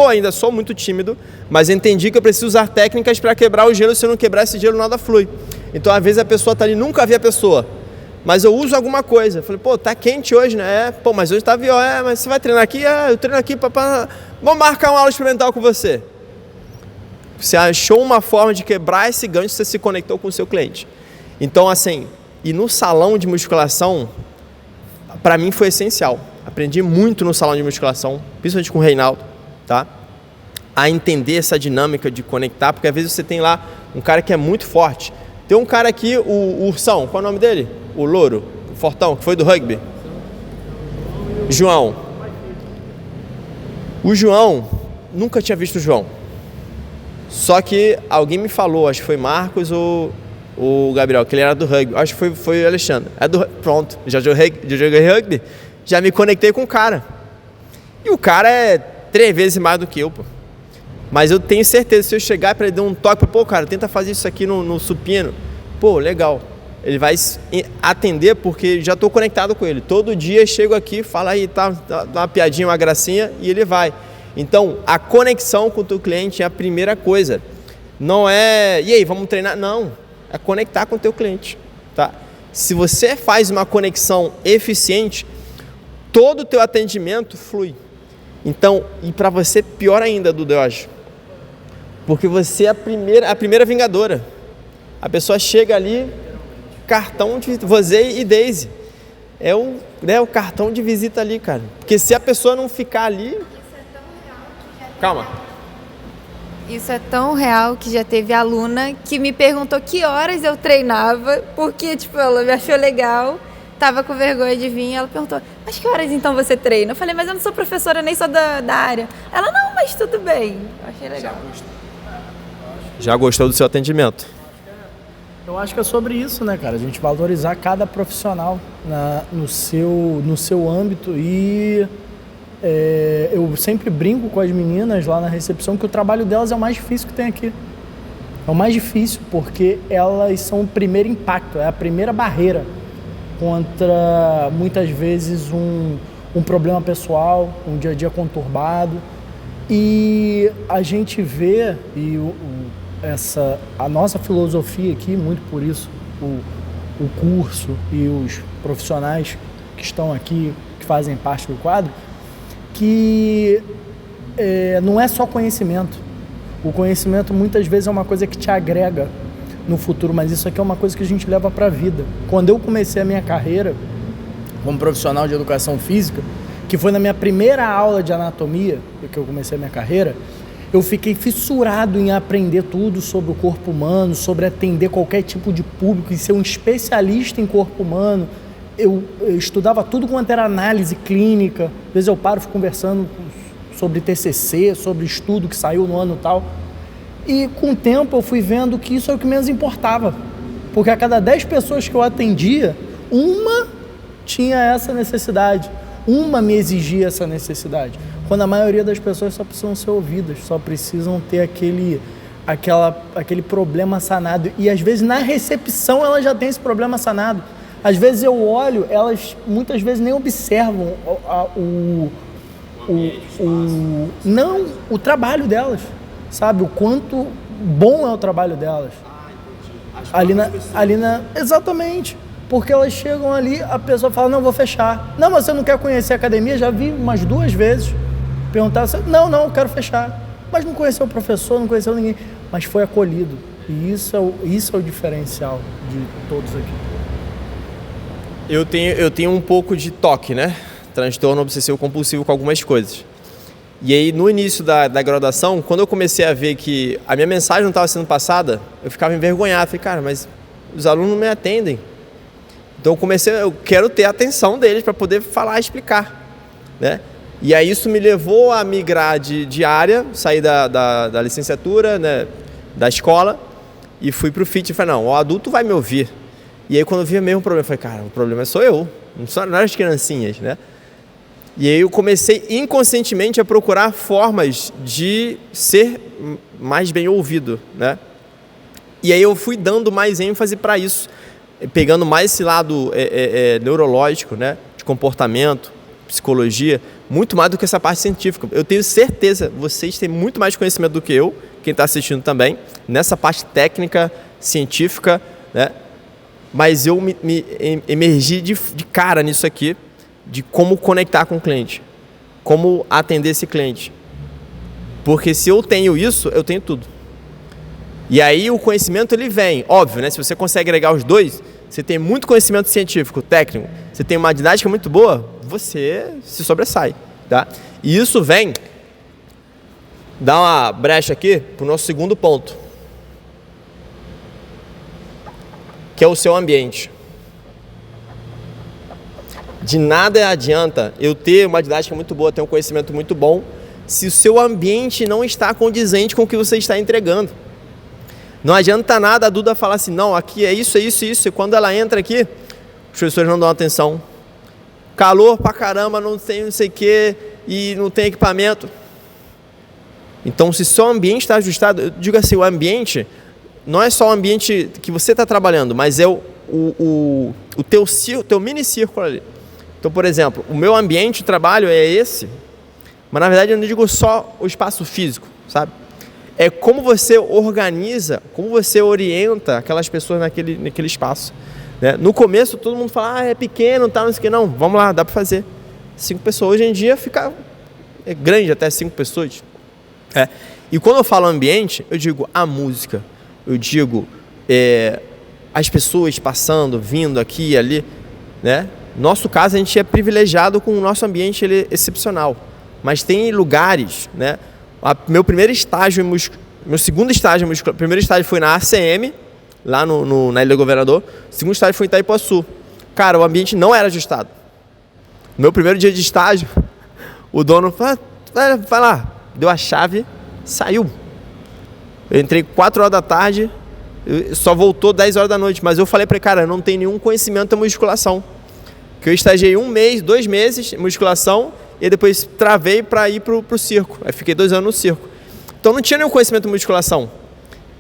ainda sou muito tímido, mas entendi que eu preciso usar técnicas para quebrar o gelo. Se eu não quebrar esse gelo, nada flui. Então, às vezes, a pessoa tá ali, nunca vi a pessoa, mas eu uso alguma coisa. Eu falei, pô, tá quente hoje, né? Pô, mas hoje tá viol. Mas você vai treinar aqui? Eu treino aqui, vamos marcar uma aula experimental com você. Você achou uma forma de quebrar esse gancho, você se conectou com o seu cliente. Então, assim, e no salão de musculação, para mim foi essencial. Aprendi muito no salão de musculação, principalmente com o Reinaldo, tá? A entender essa dinâmica de conectar, porque às vezes você tem lá um cara que é muito forte. Tem um cara aqui, o Ursão, qual é o nome dele? O Louro, o Fortão, que foi do rugby. João. O João, nunca tinha visto o João. Só que alguém me falou, acho que foi Marcos ou o Gabriel, que ele era do rugby. Acho que foi o Alexandre. Pronto, já joguei rugby, já me conectei com o cara. E o cara é 3 vezes mais do que eu, pô. Mas eu tenho certeza, se eu chegar para ele dar um toque, pô, cara, tenta fazer isso aqui no supino. Pô, legal. Ele vai atender porque já estou conectado com ele. Todo dia chego aqui, fala aí, dá uma piadinha, uma gracinha e ele vai. Então, a conexão com o teu cliente é a primeira coisa. Não é, e aí, vamos treinar? Não, é conectar com o teu cliente, tá? Se você faz uma conexão eficiente, todo o teu atendimento flui. Então, e para você, pior ainda, Dudu, eu acho. Porque você é a primeira vingadora. A pessoa chega ali, cartão de você e Daisy. É o cartão de visita ali, cara. Porque se a pessoa não ficar ali... Calma. Isso é tão real que já teve aluna que me perguntou que horas eu treinava, porque, tipo, ela me achou legal, tava com vergonha de vir, ela perguntou, mas que horas então você treina? Eu falei, mas eu não sou professora, nem sou da área. Ela, não, mas tudo bem. Eu achei legal. Já gostou do seu atendimento? Eu acho que é sobre isso, né, cara? A gente valorizar cada profissional no seu âmbito e eu sempre brinco com as meninas lá na recepção que o trabalho delas é o mais difícil que tem aqui. É o mais difícil porque elas são o primeiro impacto, é a primeira barreira contra, muitas vezes, um problema pessoal, um dia a dia conturbado. E a gente vê, a nossa filosofia aqui, muito por isso, o curso e os profissionais que estão aqui, que fazem parte do quadro, que não é só conhecimento. O conhecimento muitas vezes é uma coisa que te agrega no futuro, mas isso aqui é uma coisa que a gente leva para a vida. Quando eu comecei a minha carreira como profissional de educação física, que foi na minha primeira aula de anatomia que eu comecei a minha carreira, eu fiquei fissurado em aprender tudo sobre o corpo humano, sobre atender qualquer tipo de público e ser um especialista em corpo humano. Eu estudava tudo quanto era análise clínica. Às vezes eu paro e fico conversando sobre TCC, sobre estudo que saiu no ano tal. E com o tempo eu fui vendo que isso é o que menos importava. Porque a cada 10 pessoas que eu atendia, uma tinha essa necessidade. Uma me exigia essa necessidade. Quando a maioria das pessoas só precisam ser ouvidas, só precisam ter aquele problema sanado. E às vezes na recepção elas já têm esse problema sanado. Às vezes eu olho, elas muitas vezes nem observam o trabalho delas, sabe? O quanto bom é o trabalho delas. Exatamente. Porque elas chegam ali, a pessoa fala, não, vou fechar. Não, mas você não quer conhecer a academia? Já vi umas 2 vezes perguntar, não, eu quero fechar. Mas não conheceu o professor, não conheceu ninguém. Mas foi acolhido. E isso é o diferencial de todos aqui. Eu tenho um pouco de TOC, né? Transtorno obsessivo compulsivo com algumas coisas. E aí, no início da graduação, quando eu comecei a ver que a minha mensagem não estava sendo passada, eu ficava envergonhado. Falei, cara, mas os alunos não me atendem. Então eu quero ter a atenção deles para poder falar e explicar, né? E aí isso me levou a migrar de área, sair da licenciatura, né, da escola, e fui para o FIT. E falei, não, o adulto vai me ouvir. E aí quando eu vi o mesmo problema, eu falei, cara, o problema sou eu, não eram as criancinhas, né? E aí eu comecei inconscientemente a procurar formas de ser mais bem ouvido, né? E aí eu fui dando mais ênfase para isso, pegando mais esse lado neurológico, né? De comportamento, psicologia, muito mais do que essa parte científica. Eu tenho certeza, vocês têm muito mais conhecimento do que eu, quem está assistindo também, nessa parte técnica, científica, né? Mas eu me emergi de cara nisso aqui, de como conectar com o cliente, como atender esse cliente. Porque se eu tenho isso, eu tenho tudo. E aí o conhecimento ele vem, óbvio, né? Se você consegue agregar os dois, você tem muito conhecimento científico, técnico, você tem uma didática muito boa, você se sobressai, tá? E isso vem, dá uma brecha aqui para o nosso segundo ponto, que é o seu ambiente. De nada adianta eu ter uma didática muito boa, ter um conhecimento muito bom, se o seu ambiente não está condizente com o que você está entregando. Não adianta nada a Duda falar assim, não, aqui é isso, e quando ela entra aqui, os professores não dão atenção. Calor pra caramba, não tem não sei o que, e não tem equipamento. Então, se seu ambiente está ajustado, eu digo assim, o ambiente não é só o ambiente que você está trabalhando, mas é o teu mini círculo ali. Então, por exemplo, o meu ambiente de trabalho é esse, mas na verdade eu não digo só o espaço físico, sabe? É como você organiza, como você orienta aquelas pessoas naquele espaço, né? No começo todo mundo fala, é pequeno, tá, não sei o que, não, vamos lá, dá para fazer. 5 pessoas, hoje em dia é grande até 5 pessoas. E quando eu falo ambiente, eu digo a música, eu digo as pessoas passando, vindo aqui e ali, né? Nosso caso, a gente é privilegiado com o nosso ambiente, ele é excepcional. Mas tem lugares, né? Meu segundo estágio muscular, primeiro estágio foi na ACM, lá na Ilha do Governador. O segundo estágio foi em Itaipuaçu. Cara, o ambiente não era ajustado. No meu primeiro dia de estágio, o dono falou, vai lá, deu a chave, saiu. Eu entrei 4 horas da tarde, só voltou 10 horas da noite. Mas eu falei para ele, cara, eu não tenho nenhum conhecimento da musculação. Que eu estagiei 1 mês, 2 meses em musculação e depois travei para ir pro circo. Aí fiquei 2 anos no circo. Então não tinha nenhum conhecimento de musculação.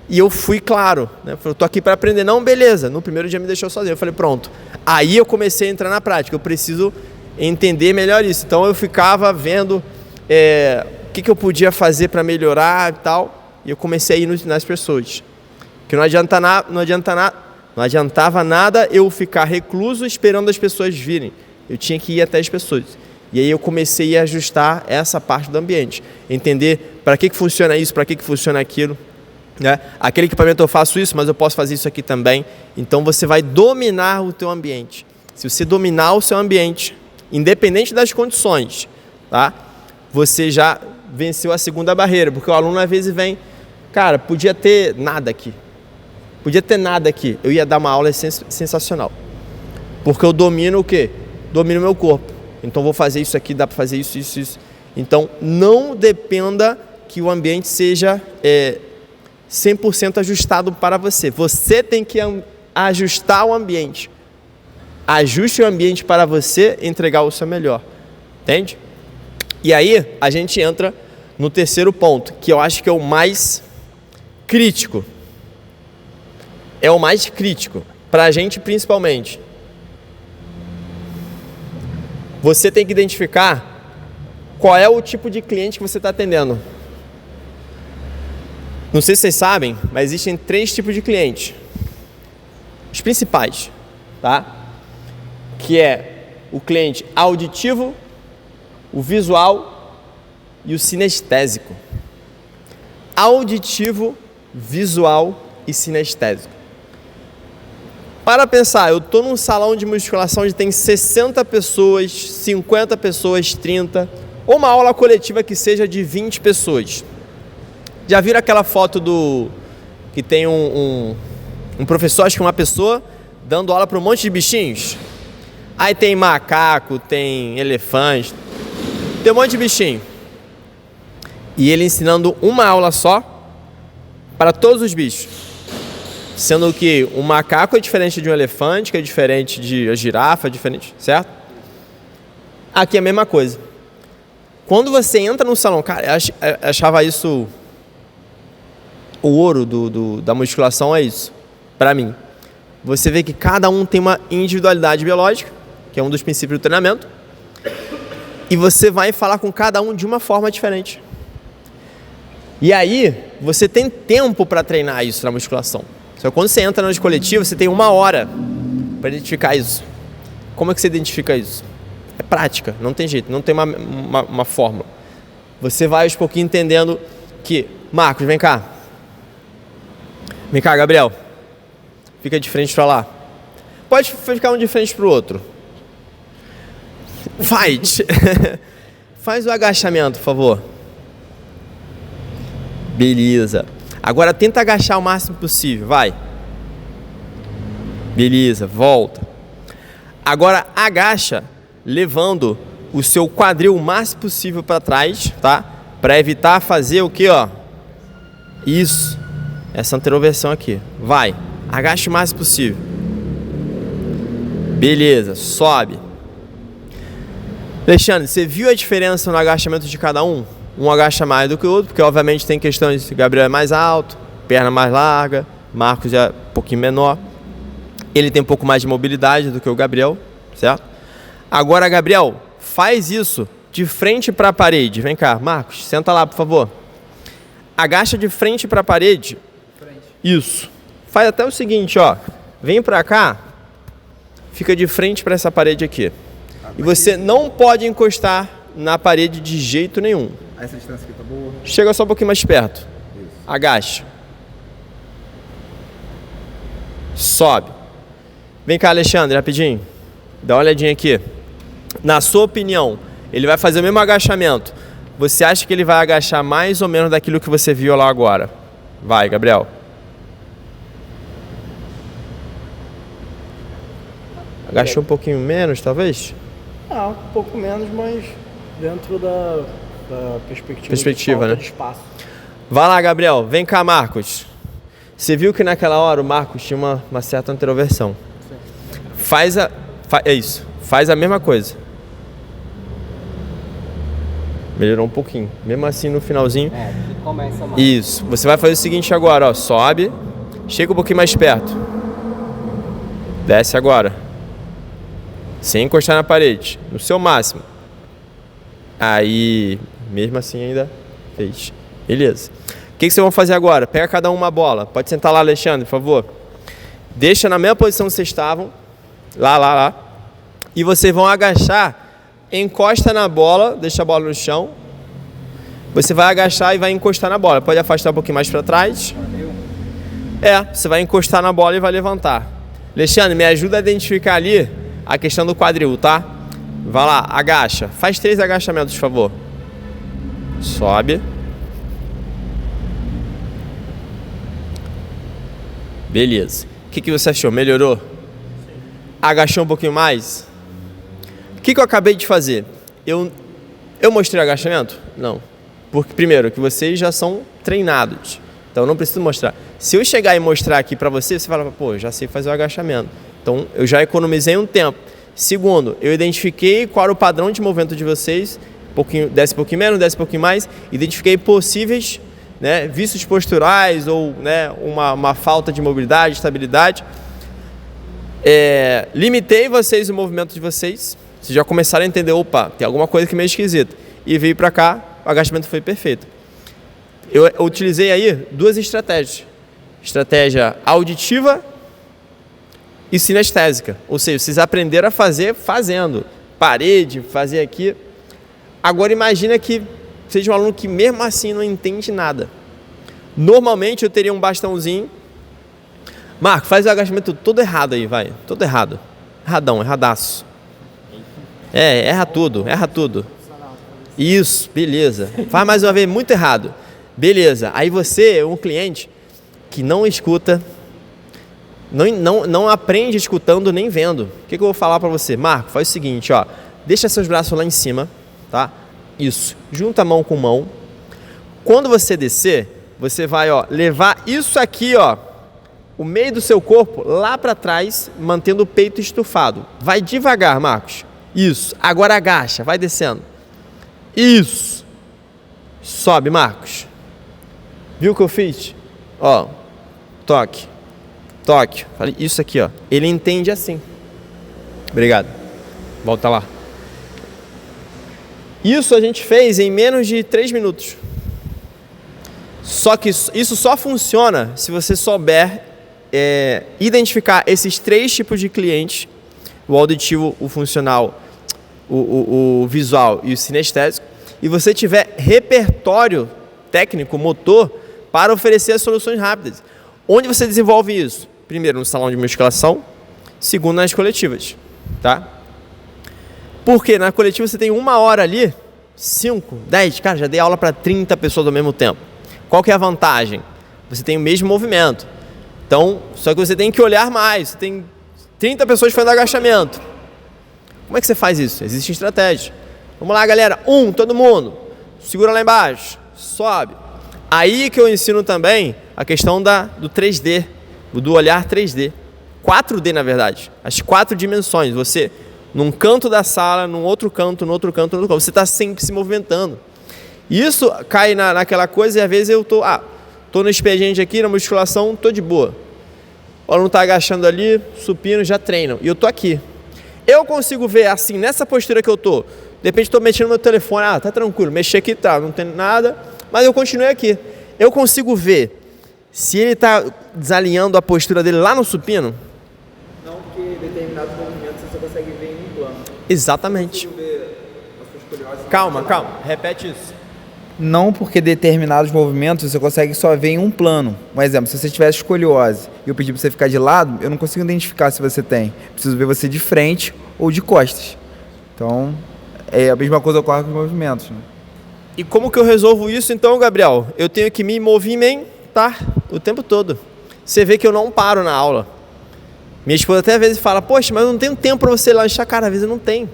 E eu fui claro, né? Eu tô aqui para aprender. Não, beleza. No primeiro dia me deixou sozinho. Eu falei, pronto. Aí eu comecei a entrar na prática. Eu preciso entender melhor isso. Então eu ficava vendo o que eu podia fazer para melhorar e tal. E eu comecei a ir nas pessoas. Que não adiantava nada eu ficar recluso esperando as pessoas virem. Eu tinha que ir até as pessoas. E aí eu comecei a ajustar essa parte do ambiente. Entender para que funciona isso, para que funciona aquilo. Né? Aquele equipamento eu faço isso, mas eu posso fazer isso aqui também. Então você vai dominar o teu ambiente. Se você dominar o seu ambiente, independente das condições, tá? Você já venceu a segunda barreira. Porque o aluno às vezes vem, cara, podia ter nada aqui. Eu ia dar uma aula sensacional. Porque eu domino o quê? Domino o meu corpo. Então vou fazer isso aqui, dá para fazer isso. Então não dependa que o ambiente seja 100% ajustado para você. Você tem que ajustar o ambiente. Ajuste o ambiente para você entregar o seu melhor. Entende? E aí a gente entra no terceiro ponto, que eu acho que é o mais crítico. É o mais crítico, para a gente principalmente. Você tem que identificar qual é o tipo de cliente que você está atendendo. Não sei se vocês sabem, mas existem 3 tipos de clientes. Os principais, tá? Que é o cliente auditivo, o visual e o sinestésico. Auditivo, visual e sinestésico. Para pensar, eu estou num salão de musculação onde tem 60 pessoas, 50 pessoas, 30, ou uma aula coletiva que seja de 20 pessoas. Já viram aquela foto que tem um professor, acho que uma pessoa, dando aula para um monte de bichinhos? Aí tem macaco, tem elefante, tem um monte de bichinho. E ele ensinando uma aula só para todos os bichos. Sendo que um macaco é diferente de um elefante, que é diferente de a girafa, é diferente, certo? Aqui é a mesma coisa. Quando você entra no salão, cara, eu achava isso... O ouro da musculação é isso, pra mim. Você vê que cada um tem uma individualidade biológica, que é um dos princípios do treinamento, e você vai falar com cada um de uma forma diferente. E aí, você tem tempo para treinar isso na musculação. Só que quando você entra no coletivo, você tem 1 hora para identificar isso. Como é que você identifica isso? É prática, não tem jeito, não tem uma fórmula. Você vai aos pouquinhos entendendo que... Marcos, vem cá. Vem cá, Gabriel. Fica de frente para lá. Pode ficar um de frente para o outro. Fight. Faz o agachamento, por favor. Beleza. Agora tenta agachar o máximo possível, vai. Beleza, volta. Agora agacha, levando o seu quadril o máximo possível para trás, tá? Para evitar fazer o que, ó? Isso. Essa anteroversão aqui. Vai. Agacha o máximo possível. Beleza, sobe. Alexandre, você viu a diferença no agachamento de cada um? Um agacha mais do que o outro, porque obviamente tem questões de Gabriel é mais alto, perna mais larga, Marcos é um pouquinho menor. Ele tem um pouco mais de mobilidade do que o Gabriel, certo? Agora, Gabriel, faz isso de frente para a parede. Vem cá, Marcos, senta lá, por favor. Agacha de frente para a parede. Isso. Faz até o seguinte, ó. Vem para cá, fica de frente para essa parede aqui. E você não pode encostar na parede de jeito nenhum. Essa distância aqui tá boa? Chega só um pouquinho mais perto. Isso. Agacha. Sobe. Vem cá, Alexandre, rapidinho. Dá uma olhadinha aqui. Na sua opinião, ele vai fazer o mesmo agachamento. Você acha que ele vai agachar mais ou menos daquilo que você viu lá agora? Vai, Gabriel. Agachou um pouquinho menos, talvez? Um pouco menos, mas dentro da perspectiva, né? De espaço. Vai lá, Gabriel. Vem cá, Marcos. Você viu que naquela hora o Marcos tinha uma certa anteroversão. É isso. Faz a mesma coisa. Melhorou um pouquinho. Mesmo assim, no finalzinho. Começa mais. Isso. Você vai fazer o seguinte agora, ó. Sobe. Chega um pouquinho mais perto. Desce agora. Sem encostar na parede. No seu máximo. Aí, mesmo assim ainda fez. Beleza. O que vocês vão fazer agora? Pega cada um uma bola. Pode sentar lá, Alexandre, por favor. Deixa na mesma posição que vocês estavam. Lá. E vocês vão agachar. Encosta na bola. Deixa a bola no chão. Você vai agachar e vai encostar na bola. Pode afastar um pouquinho mais para trás. Você vai encostar na bola e vai levantar. Alexandre, me ajuda a identificar ali a questão do quadril, tá? Vai lá, agacha. Faz 3 agachamentos, por favor. Sobe. Beleza. O que você achou? Melhorou? Agachou um pouquinho mais? O que eu acabei de fazer? Eu mostrei o agachamento? Não. Porque, primeiro, que vocês já são treinados. Então, eu não preciso mostrar. Se eu chegar e mostrar aqui pra você, você fala, pô, já sei fazer o agachamento. Então, eu já economizei um tempo. Segundo, eu identifiquei qual era o padrão de movimento de vocês. Desce um pouquinho menos, desce um pouquinho mais. Identifiquei possíveis, né, vícios posturais ou, né, uma falta de mobilidade, estabilidade. Limitei vocês, o movimento de vocês. Vocês já começaram a entender, opa, tem alguma coisa que é meio esquisita. E veio pra cá, o agachamento foi perfeito. Eu utilizei aí 2 estratégias. Estratégia auditiva e sinestésica. Ou seja, vocês aprenderam a fazer fazendo. Parede, fazer aqui. Agora imagina que seja um aluno que mesmo assim não entende nada. Normalmente eu teria um bastãozinho. Marco, faz o agachamento todo errado aí, vai. Todo errado. Erradão, erradaço. Erra tudo. Isso, beleza. Faz mais uma vez, muito errado. Beleza. Aí você, um cliente que não escuta, não aprende escutando nem vendo. O que eu vou falar para você? Marco, faz o seguinte, ó. Deixa seus braços lá em cima, tá? Isso. Junta mão com mão. Quando você descer, você vai, ó, levar isso aqui, ó, o meio do seu corpo lá para trás, mantendo o peito estufado. Vai devagar, Marcos. Isso. Agora agacha, vai descendo. Isso. Sobe, Marcos. Viu o que eu fiz? Ó, toque. Toque. Falei isso aqui, ó. Ele entende assim. Obrigado. Volta lá. Isso a gente fez em menos de 3 minutos. Só que isso só funciona se você souber identificar esses 3 tipos de clientes: o auditivo, o funcional, o visual e o sinestésico, e você tiver repertório técnico, motor, para oferecer as soluções rápidas. Onde você desenvolve isso? Primeiro, no salão de musculação. Segundo, nas coletivas. Tá? Porque na coletiva você tem 1 hora ali, 5, 10, cara, já dei aula para 30 pessoas ao mesmo tempo. Qual que é a vantagem? Você tem o mesmo movimento. Então, só que você tem que olhar mais. Você tem 30 pessoas fazendo agachamento. Como é que você faz isso? Existem estratégias. Vamos lá, galera. 1, todo mundo. Segura lá embaixo. Sobe. Aí que eu ensino também a questão do 3D, do olhar 3D. 4D, na verdade. As 4 dimensões. Você, num canto da sala, num outro canto, no outro canto, no outro canto. Você está sempre se movimentando. Isso cai naquela coisa e às vezes eu tô no expediente aqui, na musculação, tô de boa. O aluno tá agachando ali, supino, já treinam. E eu tô aqui. Eu consigo ver assim, nessa postura que eu tô. De repente tô mexendo no meu telefone, tá tranquilo, mexer aqui, tá, não tem nada, mas eu continuei aqui. Eu consigo ver se ele tá desalinhando a postura dele lá no supino. Não, porque determinados movimentos você consegue ver em um plano. Exatamente. Calma, repete isso. Não, porque determinados movimentos você consegue só ver em um plano. Um exemplo, se você tivesse escoliose e eu pedir para você ficar de lado, eu não consigo identificar se você tem. Preciso ver você de frente ou de costas. Então, a mesma coisa ocorre com os movimentos. Né? E como que eu resolvo isso então, Gabriel? Eu tenho que me movimentar o tempo todo. Você vê que eu não paro na aula. Minha esposa até às vezes fala, poxa, mas eu não tenho tempo para você lanchar. Cara, às vezes eu não tenho.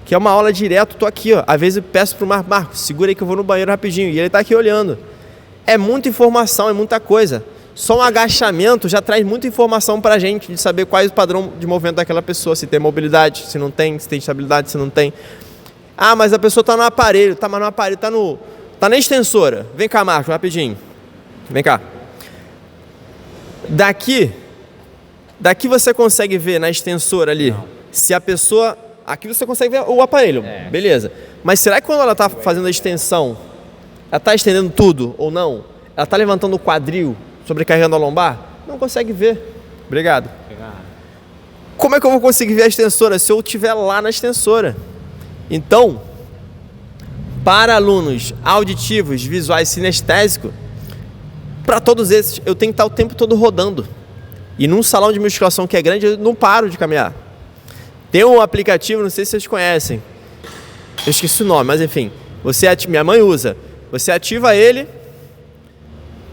Que é uma aula direto, tô aqui, ó. Às vezes eu peço pro Marcos, segura aí que eu vou no banheiro rapidinho. E ele tá aqui olhando. É muita informação, é muita coisa. Só um agachamento já traz muita informação pra gente, de saber qual é o padrão de movimento daquela pessoa. Se tem mobilidade, se não tem, se tem estabilidade, se não tem. Ah, mas a pessoa tá no aparelho. Tá, mas no aparelho, tá na extensora. Vem cá, Marcos, rapidinho. Vem cá. Daqui você consegue ver na extensora ali, se a pessoa... Aqui você consegue ver o aparelho, beleza. Mas será que quando ela está fazendo a extensão, ela está estendendo tudo ou não? Ela está levantando o quadril, sobrecarregando a lombar? Não consegue ver. Obrigado. Como é que eu vou conseguir ver a extensora se eu estiver lá na extensora? Então, para alunos auditivos, visuais, sinestésicos, para todos esses, eu tenho que estar o tempo todo rodando. E num salão de musculação que é grande, eu não paro de caminhar. Tem um aplicativo, não sei se vocês conhecem. Eu esqueci o nome, mas enfim. Minha mãe usa. Você ativa ele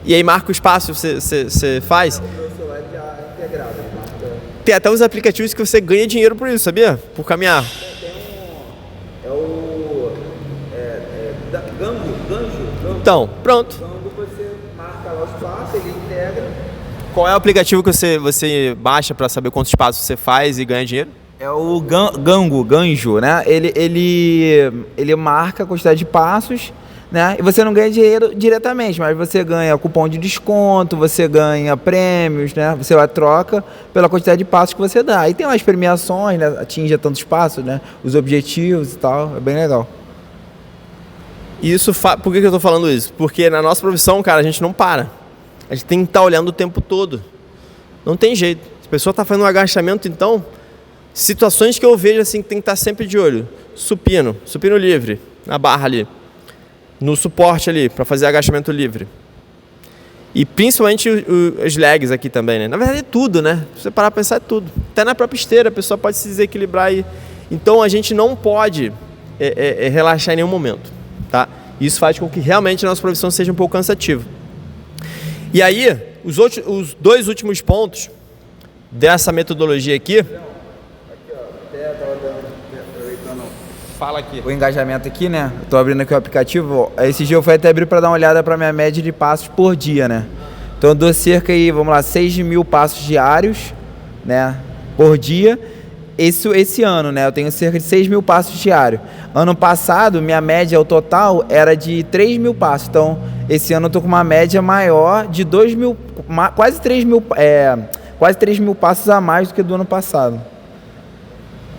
e aí marca o espaço, você faz. Tem até uns aplicativos que você ganha dinheiro por isso, sabia? Por caminhar. Ganjo. Então, pronto. Quando você marca lá o espaço, ele integra. Qual é o aplicativo que você baixa para saber quantos passos você faz e ganha dinheiro? É o Ganjo, né? Ele marca a quantidade de passos, né? E você não ganha dinheiro diretamente, mas você ganha cupom de desconto, você ganha prêmios, né? Você troca pela quantidade de passos que você dá. Aí tem umas premiações, né? Atinge tantos passos, né? Os objetivos e tal, é bem legal. Isso, por que eu tô falando isso? Porque na nossa profissão, cara, a gente não para. A gente tem que estar olhando o tempo todo. Não tem jeito. Se a pessoa está fazendo um agachamento, então, situações que eu vejo assim que tem que estar sempre de olho. Supino livre, na barra ali. No suporte ali, para fazer agachamento livre. E principalmente os legs aqui também, né? Na verdade é tudo, né? Se você parar para pensar, é tudo. Até na própria esteira, a pessoa pode se desequilibrar aí. Então a gente não pode relaxar em nenhum momento, tá? Isso faz com que realmente a nossa profissão seja um pouco cansativa. E aí, os 2 últimos pontos dessa metodologia aqui. Fala aqui. O engajamento aqui, né? Eu tô abrindo aqui o aplicativo. Esse dia eu fui até abrir para dar uma olhada para minha média de passos por dia, né? Então eu dou cerca aí, vamos lá, 6.000 passos diários, né, por dia. Esse ano, né, eu tenho cerca de 6.000 passos diários. Ano passado, minha média, o total, era de 3.000 passos. Então, esse ano eu tô com uma média maior de 2.000, quase 3.000 passos a mais do que do ano passado.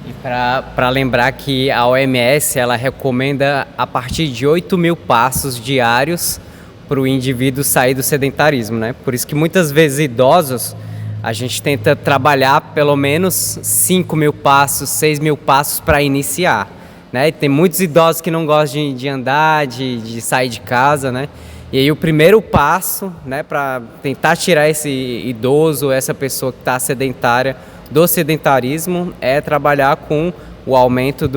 E para lembrar que a OMS, ela recomenda a partir de 8.000 passos diários para o indivíduo sair do sedentarismo, né? Por isso que muitas vezes idosos, a gente tenta trabalhar pelo menos 5.000 passos, 6.000 passos para iniciar, né? E tem muitos idosos que não gostam de andar, de sair de casa, né? E aí o primeiro passo, né, para tentar tirar esse idoso, essa pessoa que está sedentária do sedentarismo, é trabalhar com o aumento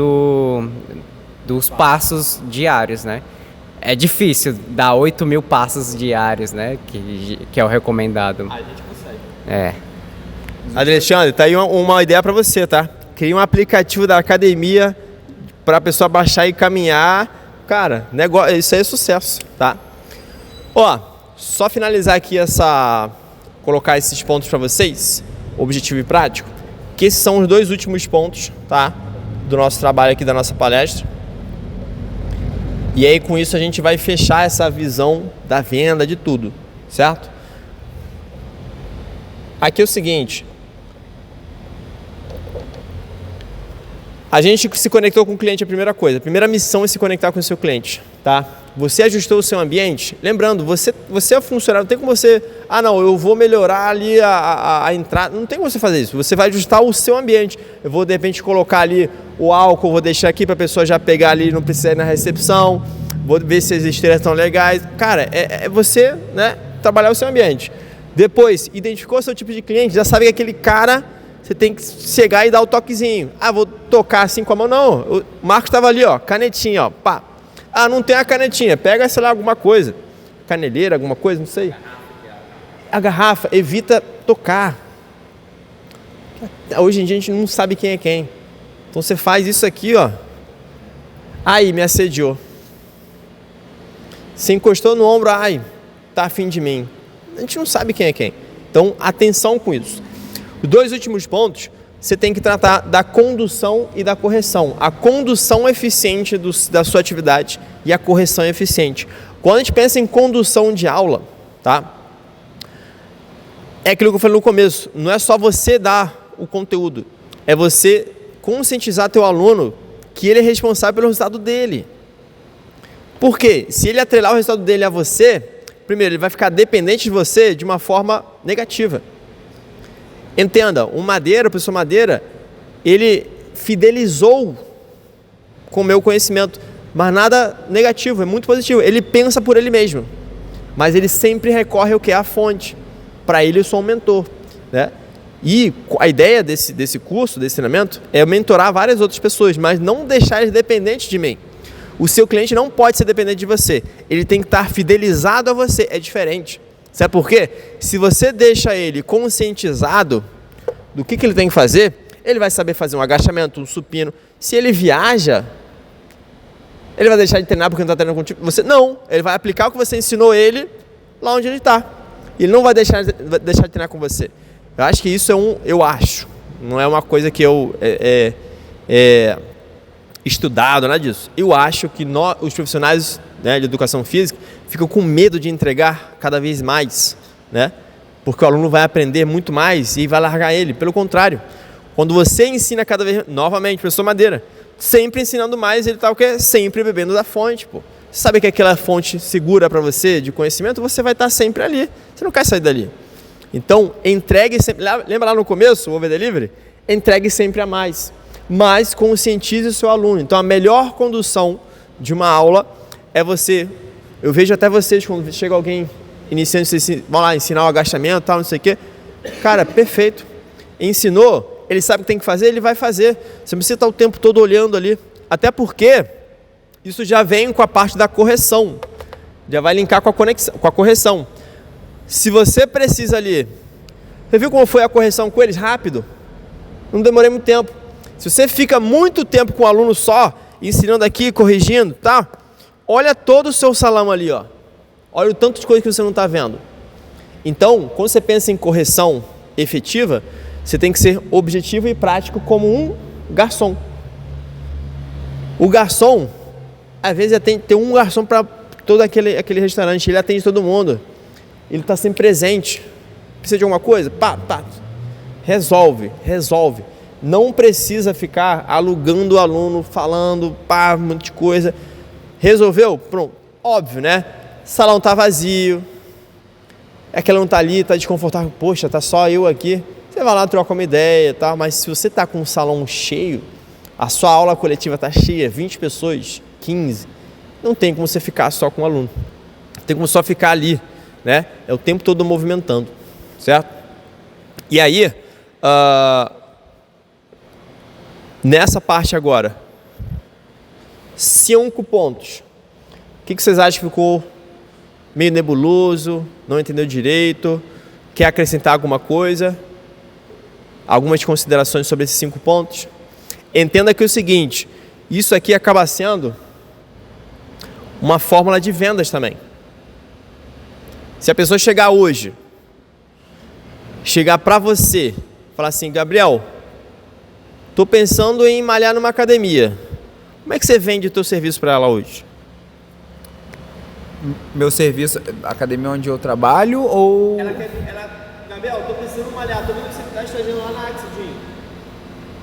dos passos diários, né? É difícil dar 8.000 passos diários, né, que é o recomendado. A gente consegue. É. Alexandre, tá aí uma ideia para você, tá? Cria um aplicativo da academia para a pessoa baixar e caminhar. Cara, isso aí é sucesso, tá? Ó, só finalizar aqui colocar esses pontos para vocês, objetivo e prático, que esses são os 2 últimos pontos, tá? Do nosso trabalho aqui, da nossa palestra. E aí com isso a gente vai fechar essa visão da venda, de tudo, certo? Aqui é o seguinte, a gente se conectou com o cliente, a primeira coisa, a primeira missão é se conectar com o seu cliente, tá? Você ajustou o seu ambiente, lembrando, você é funcionário, não tem como você, não, eu vou melhorar ali a entrada, não tem como você fazer isso, você vai ajustar o seu ambiente, eu vou de repente colocar ali o álcool, vou deixar aqui para a pessoa já pegar ali, não precisa ir na recepção, vou ver se as esteiras estão legais, cara, é você, né, trabalhar o seu ambiente. Depois, identificou o seu tipo de cliente, já sabe que aquele cara, você tem que chegar e dar o toquezinho. Vou tocar assim com a mão, não, o Marcos estava ali, ó, canetinha, ó, pá. Não tem a canetinha, pega, sei lá, alguma coisa, caneleira, alguma coisa, não sei. A garrafa, evita tocar. Hoje em dia a gente não sabe quem é quem. Então você faz isso aqui, ó. Aí, me assediou. Você encostou no ombro, tá afim de mim. A gente não sabe quem é quem. Então, atenção com isso. Os 2 últimos pontos, você tem que tratar da condução e da correção. A condução eficiente da sua atividade e a correção eficiente. Quando a gente pensa em condução de aula, tá? É aquilo que eu falei no começo, não é só você dar o conteúdo, é você conscientizar teu aluno que ele é responsável pelo resultado dele. Por quê? Se ele atrelar o resultado dele a você, primeiro, ele vai ficar dependente de você de uma forma negativa. Entenda, o professor Madeira, ele fidelizou com o meu conhecimento, mas nada negativo, é muito positivo. Ele pensa por ele mesmo, mas ele sempre recorre ao que é a fonte. Para ele, eu sou um mentor, né? E a ideia desse curso, desse treinamento, é mentorar várias outras pessoas, mas não deixar eles dependentes de mim. O seu cliente não pode ser dependente de você, ele tem que estar fidelizado a você, é diferente. Sabe por quê? Se você deixa ele conscientizado do que ele tem que fazer, ele vai saber fazer um agachamento, um supino. Se ele viaja, ele vai deixar de treinar porque não está treinando contigo? Você não, ele vai aplicar o que você ensinou ele lá onde ele está. Ele não vai deixar de treinar com você. Eu acho que isso não é uma coisa que eu estudado, nada disso. Eu acho que os profissionais, né, de educação física ficam com medo de entregar cada vez mais, né? Porque o aluno vai aprender muito mais e vai largar ele. Pelo contrário, quando você ensina cada vez, novamente, professor Madeira, sempre ensinando mais, ele está o quê? Sempre bebendo da fonte, pô. Você sabe que aquela fonte segura para você de conhecimento, você vai estar sempre ali. Você não quer sair dali. Então, entregue sempre. Lembra lá no começo, o Over Delivery? Entregue sempre a mais. Mas conscientize o seu aluno. Então, a melhor condução de uma aula é você. Eu vejo até vocês, quando chega alguém iniciando, vocês vão lá ensinar o agachamento, tal, não sei o quê. Cara, perfeito. Ensinou, ele sabe o que tem que fazer, ele vai fazer. Você não precisa estar o tempo todo olhando ali. Até porque isso já vem com a parte da correção. Já vai linkar com a correção. Se você precisa ali... Você viu como foi a correção com eles? Rápido. Não demorei muito tempo. Se você fica muito tempo com o aluno só, ensinando aqui, corrigindo, tá? Olha todo o seu salão ali, ó. Olha o tanto de coisa que você não está vendo. Então, quando você pensa em correção efetiva, você tem que ser objetivo e prático como um garçom. O garçom, às vezes tem um garçom para todo aquele restaurante, ele atende todo mundo, ele está sempre presente. Precisa de alguma coisa? Pá, resolve. Não precisa ficar alugando o aluno, falando, um monte de coisa. Resolveu? Pronto. Óbvio, né? Salão tá vazio, aquele não tá ali, tá desconfortável, poxa, tá só eu aqui. Você vai lá, troca uma ideia e tal, mas se você tá com um salão cheio, a sua aula coletiva tá cheia, 20 pessoas, 15, não tem como você ficar só com o aluno. Tem como só ficar ali, né? É o tempo todo movimentando, certo? E aí, nessa parte agora, 5 pontos. O que vocês acham que ficou meio nebuloso, não entendeu direito, quer acrescentar alguma coisa? Algumas considerações sobre esses 5 pontos? Entenda que é o seguinte, isso aqui acaba sendo uma fórmula de vendas também. Se a pessoa chegar hoje, chegar para você, falar assim, Gabriel, estou pensando em malhar numa academia. Como é que você vende o teu serviço para ela hoje? Meu serviço, academia onde eu trabalho ou... Gabriel, estou pensando em malhar, estou vendo que você está estagiando lá na Axidinho.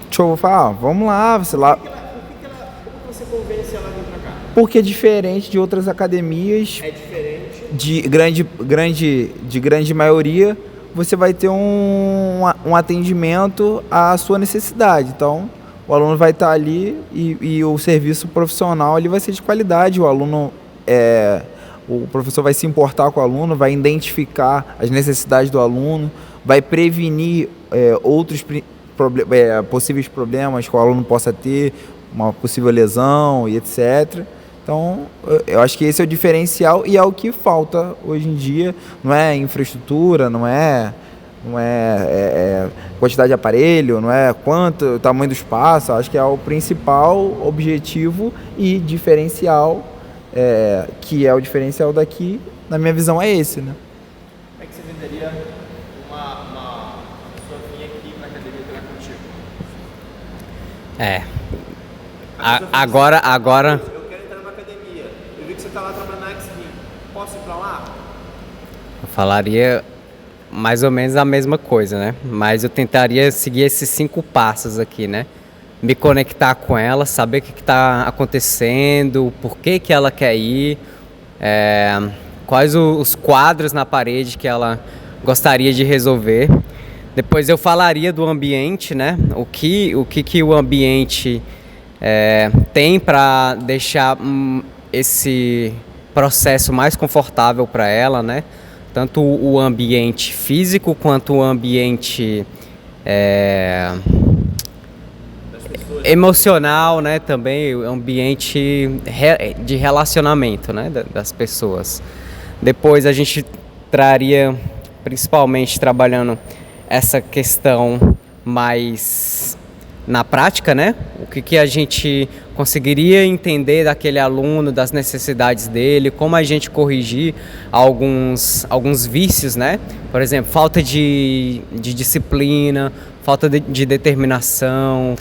Deixa eu falar, vamos lá, sei lá. Como você convence ela a vir para cá? Porque é diferente de outras academias. É diferente. De grande maioria, você vai ter um atendimento à sua necessidade. Então, o aluno vai estar ali e o serviço profissional ali vai ser de qualidade. O professor vai se importar com o aluno, vai identificar as necessidades do aluno, vai prevenir outros possíveis problemas que o aluno possa ter, uma possível lesão e etc. Então, eu acho que esse é o diferencial e é o que falta hoje em dia. Não é infraestrutura, não é quantidade de aparelho, não é o tamanho do espaço. Acho que é o principal objetivo e diferencial, que é o diferencial daqui, na minha visão, é esse, né? Como é que você venderia uma pessoa vir aqui para a academia treinar contigo? Agora... Eu quero entrar numa academia. Eu vi que você está lá trabalhando na X-Ring. Posso ir para lá? Eu falaria mais ou menos a mesma coisa, né? Mas eu tentaria seguir esses 5 passos aqui, né? Me conectar com ela, saber o que está acontecendo, por que ela quer ir, quais os quadros na parede que ela gostaria de resolver. Depois eu falaria do ambiente, né? O que o ambiente tem para deixar esse processo mais confortável para ela, né? Tanto o ambiente físico quanto o ambiente emocional, né? Também o ambiente de relacionamento, né? Das pessoas. Depois a gente traria, principalmente trabalhando essa questão mais na prática, né? O que a gente conseguiria entender daquele aluno, das necessidades dele, como a gente corrigir alguns vícios, né? Por exemplo, falta de disciplina, falta de determinação,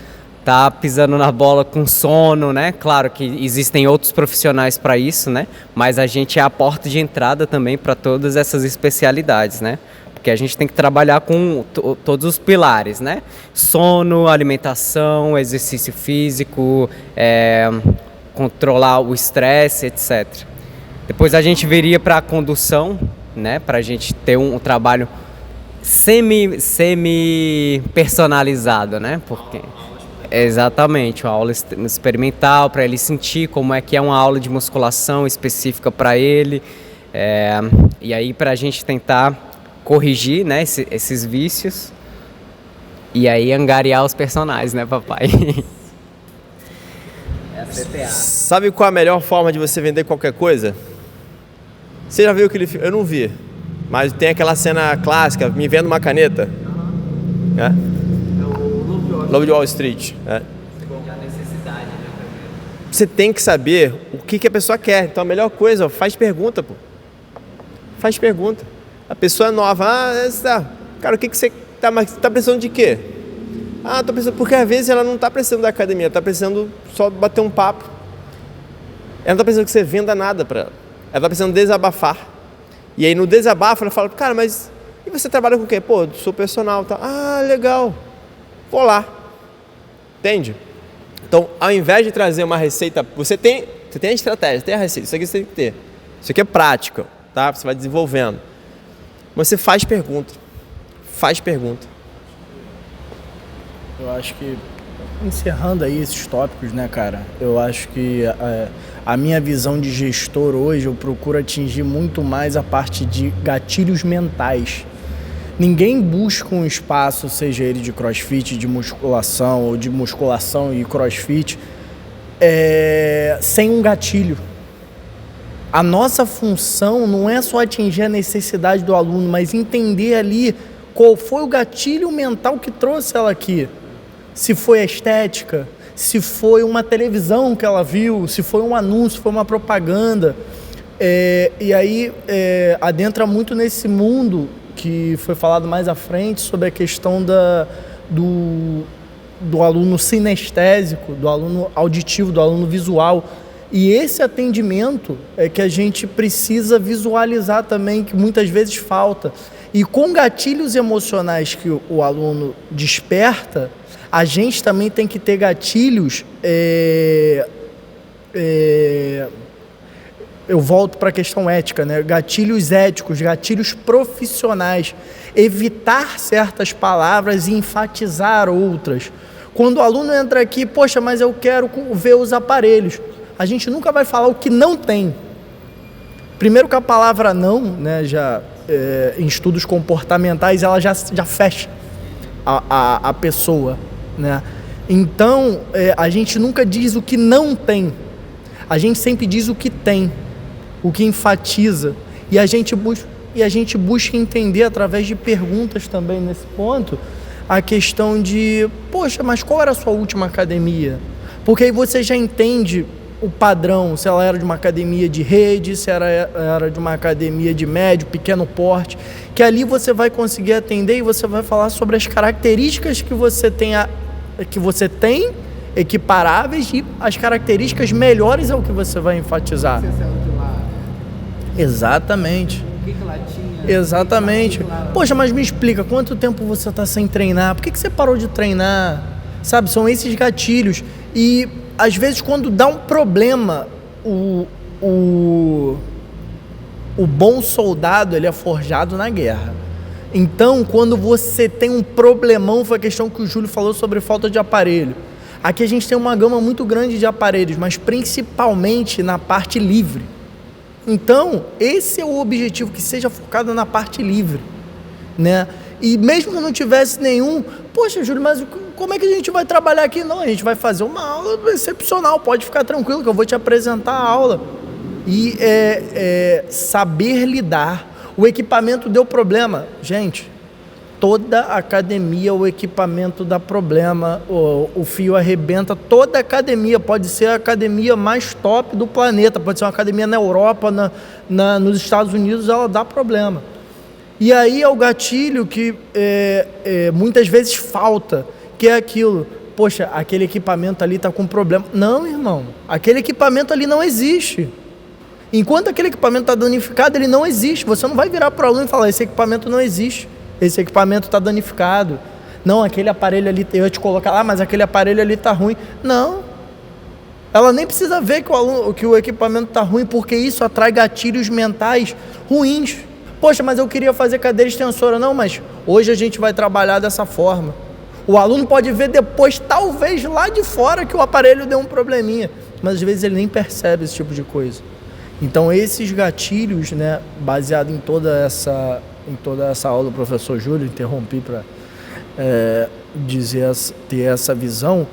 tá pisando na bola com sono, né? Claro que existem outros profissionais para isso, né? Mas a gente é a porta de entrada também para todas essas especialidades, né? Porque a gente tem que trabalhar com todos os pilares, né? Sono, alimentação, exercício físico, controlar o estresse, etc. Depois a gente viria para a condução, né? Para a gente ter um trabalho semi-personalizado, né? Porque exatamente, uma aula experimental para ele sentir como é que é uma aula de musculação específica para ele, e aí para a gente tentar corrigir, né, esses vícios e aí angariar os personagens, né, papai? É a CTA. Sabe qual é a melhor forma de você vender qualquer coisa? Você já viu aquele filme? Eu não vi, mas tem aquela cena clássica, me venda uma caneta. Lobo de Wall Street. Você tem que saber o que a pessoa quer. Então a melhor coisa, faz pergunta, pô. Faz pergunta. A pessoa é nova, cara, o que você tá, mas tá precisando de quê? Tô precisando, porque às vezes ela não tá precisando da academia, ela tá precisando só bater um papo. Ela não tá precisando que você venda nada para ela. Ela tá precisando desabafar. E aí no desabafo ela fala, cara, mas e você trabalha com o quê? Pô, sou personal, tá? Legal. Vou lá. Entende? Então, ao invés de trazer uma receita, você tem a estratégia, tem a receita, isso aqui você tem que ter. Isso aqui é prática, tá? Você vai desenvolvendo. Mas você faz pergunta. Faz pergunta. Eu acho que, encerrando aí esses tópicos, né, cara? Eu acho que a minha visão de gestor hoje, eu procuro atingir muito mais a parte de gatilhos mentais. Ninguém busca um espaço, seja ele de crossfit, de musculação, ou de musculação e crossfit, sem um gatilho. A nossa função não é só atingir a necessidade do aluno, mas entender ali qual foi o gatilho mental que trouxe ela aqui. Se foi a estética, se foi uma televisão que ela viu, se foi um anúncio, se foi uma propaganda. E aí adentra muito nesse mundo que foi falado mais à frente sobre a questão do aluno sinestésico, do aluno auditivo, do aluno visual. E esse atendimento é que a gente precisa visualizar também, que muitas vezes falta. E com gatilhos emocionais que o aluno desperta, a gente também tem que ter gatilhos. Eu volto para a questão ética, né? Gatilhos éticos, gatilhos profissionais. Evitar certas palavras e enfatizar outras. Quando o aluno entra aqui, poxa, mas eu quero ver os aparelhos. A gente nunca vai falar o que não tem. Primeiro que a palavra não, né, em estudos comportamentais, ela já fecha a pessoa, né? Então, a gente nunca diz o que não tem. A gente sempre diz o que tem, o que enfatiza. E a gente busca entender através de perguntas também nesse ponto a questão de, poxa, mas qual era a sua última academia? Porque aí você já entende o padrão, se ela era de uma academia de rede, se era de uma academia de médio, pequeno porte, que ali você vai conseguir atender e você vai falar sobre as características que você tem equiparáveis e as características melhores é o que você vai enfatizar. Você saiu de lá? Exatamente. O que ela tinha? Exatamente. Poxa, mas me explica, quanto tempo você está sem treinar? Por que você parou de treinar? Sabe, são esses gatilhos. E às vezes quando dá um problema, o bom soldado, ele é forjado na guerra. Então, quando você tem um problemão, foi a questão que o Júlio falou sobre falta de aparelho. Aqui a gente tem uma gama muito grande de aparelhos, mas principalmente na parte livre. Então, esse é o objetivo, que seja focado na parte livre, né? E mesmo que não tivesse nenhum, poxa, Júlio, mas como é que a gente vai trabalhar aqui? Não, a gente vai fazer uma aula excepcional, pode ficar tranquilo que eu vou te apresentar a aula. E saber lidar. O equipamento deu problema. Gente, toda academia o equipamento dá problema, o fio arrebenta. Toda academia, pode ser a academia mais top do planeta, pode ser uma academia na Europa, nos Estados Unidos, ela dá problema. E aí é o gatilho que muitas vezes falta, que é aquilo, poxa, aquele equipamento ali está com problema. Não, irmão, aquele equipamento ali não existe. Enquanto aquele equipamento está danificado, ele não existe. Você não vai virar para o aluno e falar, esse equipamento não existe, esse equipamento está danificado. Não, aquele aparelho ali, eu ia te colocar lá, mas aquele aparelho ali está ruim. Não. Ela nem precisa ver que o equipamento está ruim, porque isso atrai gatilhos mentais ruins. Poxa, mas eu queria fazer cadeira extensora. Não, mas hoje a gente vai trabalhar dessa forma. O aluno pode ver depois, talvez lá de fora, que o aparelho deu um probleminha. Mas às vezes ele nem percebe esse tipo de coisa. Então esses gatilhos, né, baseado em toda essa aula do professor Júlio, interrompi para ter essa visão,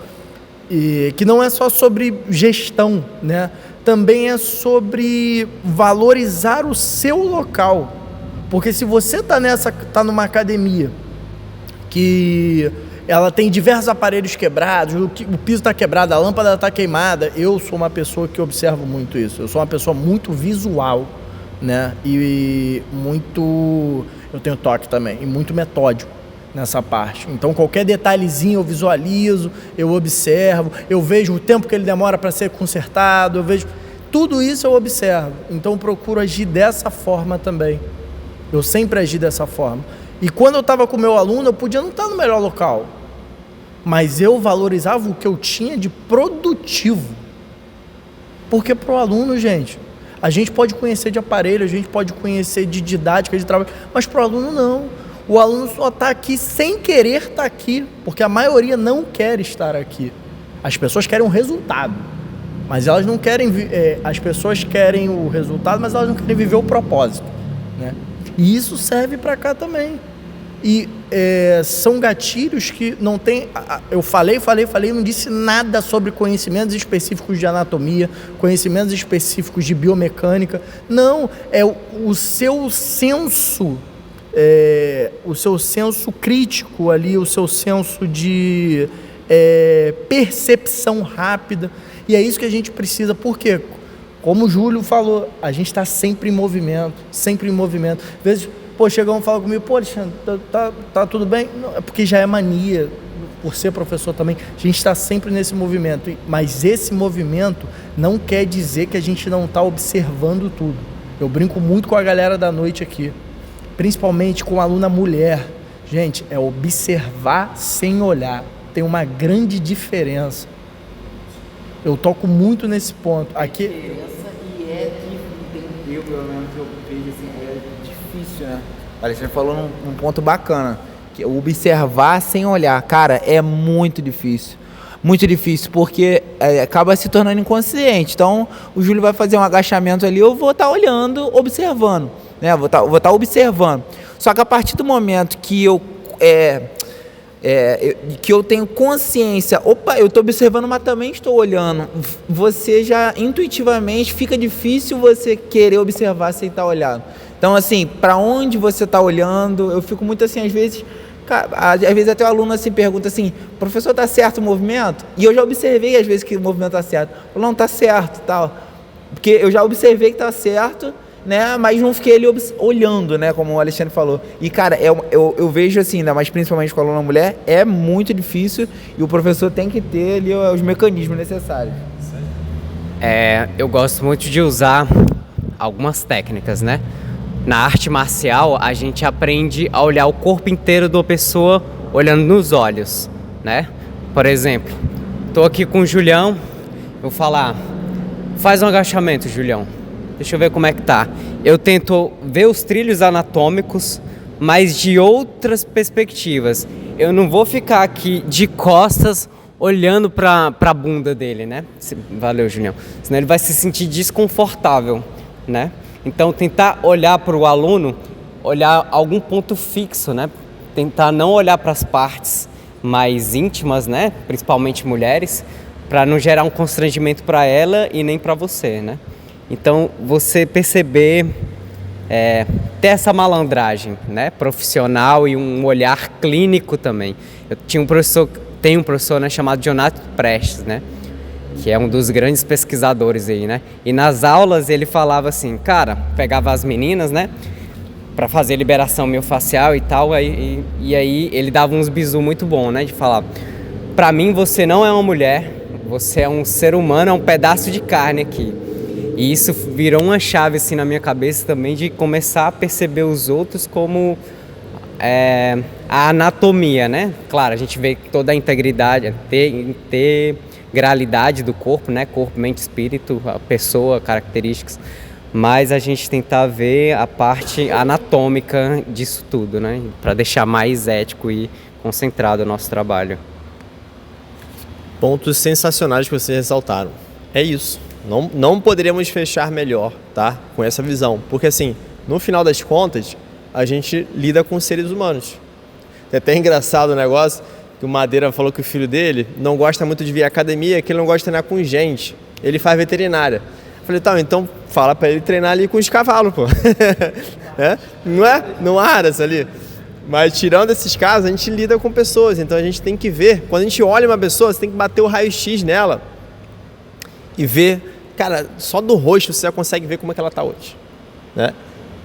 e que não é só sobre gestão, né, também é sobre valorizar o seu local. Porque se você está numa academia que ela tem diversos aparelhos quebrados, o piso está quebrado, a lâmpada está queimada, eu sou uma pessoa que observo muito isso, eu sou uma pessoa muito visual, né? E muito... Eu tenho toque também, e muito metódico nessa parte. Então, qualquer detalhezinho eu visualizo, eu observo, eu vejo o tempo que ele demora para ser consertado, eu vejo... Tudo isso eu observo. Então, eu procuro agir dessa forma também. Eu sempre agi dessa forma. E quando eu estava com o meu aluno, eu podia não estar no melhor local, mas eu valorizava o que eu tinha de produtivo. Porque para o aluno, gente, a gente pode conhecer de aparelho, a gente pode conhecer de didática, de trabalho, mas para o aluno não. O aluno só está aqui sem querer estar aqui, porque a maioria não quer estar aqui. As pessoas querem um resultado, mas elas não querem... as pessoas querem o resultado, mas elas não querem viver o propósito, né? E isso serve para cá também. E são gatilhos que não tem... Eu falei, não disse nada sobre conhecimentos específicos de anatomia, conhecimentos específicos de biomecânica. Não, é o seu senso, o seu senso crítico ali, o seu senso de percepção rápida. E é isso que a gente precisa. Por quê? Como o Júlio falou, a gente está sempre em movimento, sempre em movimento. Às vezes... Pô, chegam e falam comigo, pô, Alexandre, tá tudo bem? Não, é porque já é mania, por ser professor também, a gente está sempre nesse movimento, mas esse movimento não quer dizer que a gente não está observando tudo. Eu brinco muito com a galera da noite aqui, principalmente com a aluna mulher. Gente, é observar sem olhar, tem uma grande diferença. Eu toco muito nesse ponto. Aqui... Eu, pelo menos, eu vejo assim, difícil, né? O Alexandre falou num ponto bacana, que observar sem olhar, cara, é muito difícil, porque acaba se tornando inconsciente. Então, o Júlio vai fazer um agachamento ali, eu vou estar olhando, observando, né? Vou estar observando. Só que a partir do momento que que eu tenho consciência, opa, eu estou observando, mas também estou olhando, você já intuitivamente fica difícil você querer observar sem estar olhando. Então, assim, para onde você está olhando, eu fico muito assim, às vezes até o aluno assim pergunta assim, professor, está certo o movimento? E eu já observei às vezes que o movimento está certo. Eu, não, está certo, tal. Porque eu já observei que está certo, né, mas não fiquei ali olhando, né, como o Alexandre falou. E, cara, eu vejo assim, ainda mais principalmente com a aluna mulher, é muito difícil e o professor tem que ter ali os mecanismos necessários. Eu gosto muito de usar algumas técnicas, né? Na arte marcial, a gente aprende a olhar o corpo inteiro da pessoa olhando nos olhos, né? Por exemplo, tô aqui com o Julião, eu vou falar, faz um agachamento, Julião. Deixa eu ver como é que tá. Eu tento ver os trilhos anatômicos, mas de outras perspectivas. Eu não vou ficar aqui de costas olhando para a bunda dele, né? Valeu, Julião. Senão ele vai se sentir desconfortável, né? Então, tentar olhar para o aluno, olhar algum ponto fixo, né? Tentar não olhar para as partes mais íntimas, né? Principalmente mulheres, para não gerar um constrangimento para ela e nem para você, né? Então, você perceber, ter essa malandragem, né? Profissional e um olhar clínico também. Eu tenho um professor, né, chamado Jonathan Prestes, né? Que é um dos grandes pesquisadores aí, né? E nas aulas ele falava assim, cara, pegava as meninas, né? Pra fazer liberação miofascial e tal, e aí ele dava uns bizu muito bom, né? De falar, pra mim você não é uma mulher, você é um ser humano, é um pedaço de carne aqui. E isso virou uma chave assim na minha cabeça também de começar a perceber os outros como a anatomia, né? Claro, a gente vê toda a integridade, integralidade do corpo, né? Corpo, mente, espírito, a pessoa, características. Mas a gente tentar ver a parte anatômica disso tudo, né? Para deixar mais ético e concentrado o nosso trabalho. Pontos sensacionais que vocês ressaltaram. É isso. Não poderíamos fechar melhor, tá? Com essa visão. Porque assim, no final das contas, a gente lida com seres humanos. É até engraçado o negócio que o Madeira falou que o filho dele não gosta muito de vir à academia, que ele não gosta de treinar com gente. Ele faz veterinária. Eu falei, tá, então fala pra ele treinar ali com os cavalos, pô. Não é? Não há essa ali. Mas tirando esses casos, a gente lida com pessoas. Então a gente tem que ver. Quando a gente olha uma pessoa, você tem que bater o raio-x nela e ver, cara, só do rosto você já consegue ver como é que ela tá hoje. né?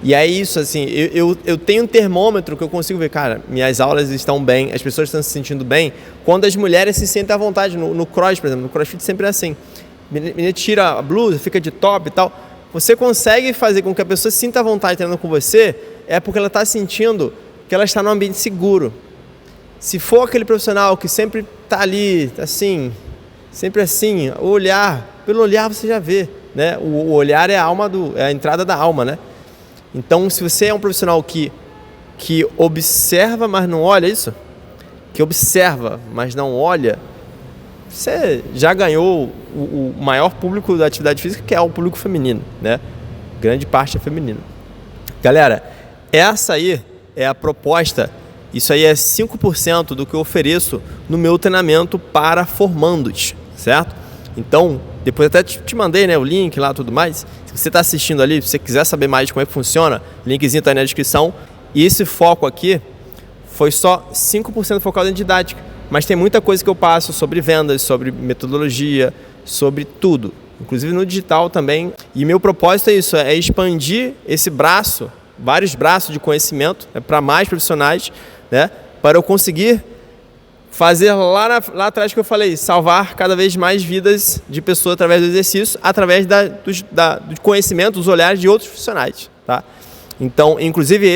E é isso, assim, eu tenho um termômetro que eu consigo ver, cara, minhas aulas estão bem, as pessoas estão se sentindo bem, quando as mulheres se sentem à vontade, no cross, por exemplo, no crossfit sempre é assim, menina tira a blusa, fica de top e tal, você consegue fazer com que a pessoa se sinta à vontade treinando com você, é porque ela está sentindo que ela está num ambiente seguro. Se for aquele profissional que sempre está ali, assim, sempre assim, o olhar, pelo olhar você já vê, né? O olhar é a entrada da alma, né? Então, se você é um profissional que observa, mas não olha isso, que observa, mas não olha, você já ganhou o maior público da atividade física, que é o público feminino, né? Grande parte é feminino. Galera, essa aí é a proposta, isso aí é 5% do que eu ofereço no meu treinamento para formandos, certo? Então, depois até te mandei, né, o link lá e tudo mais. Se você está assistindo ali, se você quiser saber mais de como é que funciona, linkzinho está aí na descrição. E esse foco aqui foi só 5% focado em didática. Mas tem muita coisa que eu passo sobre vendas, sobre metodologia, sobre tudo. Inclusive no digital também. E meu propósito é isso, é expandir esse braço, vários braços de conhecimento, né, para mais profissionais, né, para eu conseguir fazer lá atrás que eu falei, salvar cada vez mais vidas de pessoas através do exercício, através do conhecimento, dos olhares de outros profissionais, tá? Então, inclusive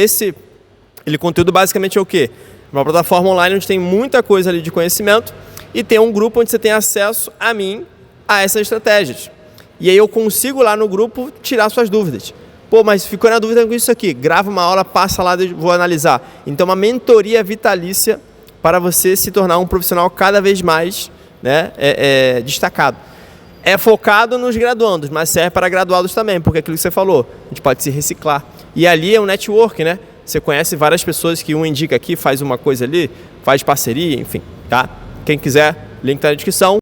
ele conteúdo basicamente é o quê? Uma plataforma online onde tem muita coisa ali de conhecimento e tem um grupo onde você tem acesso a mim, a essas estratégias. E aí eu consigo lá no grupo tirar suas dúvidas. Pô, mas ficou na dúvida com isso aqui, grava uma aula, passa lá, vou analisar. Então, uma mentoria vitalícia para você se tornar um profissional cada vez mais, né, destacado. É focado nos graduandos, mas serve para graduados também, porque é aquilo que você falou, a gente pode se reciclar. E ali é um network, né? Você conhece várias pessoas que um indica aqui, faz uma coisa ali, faz parceria, enfim, tá? Quem quiser, link está na descrição.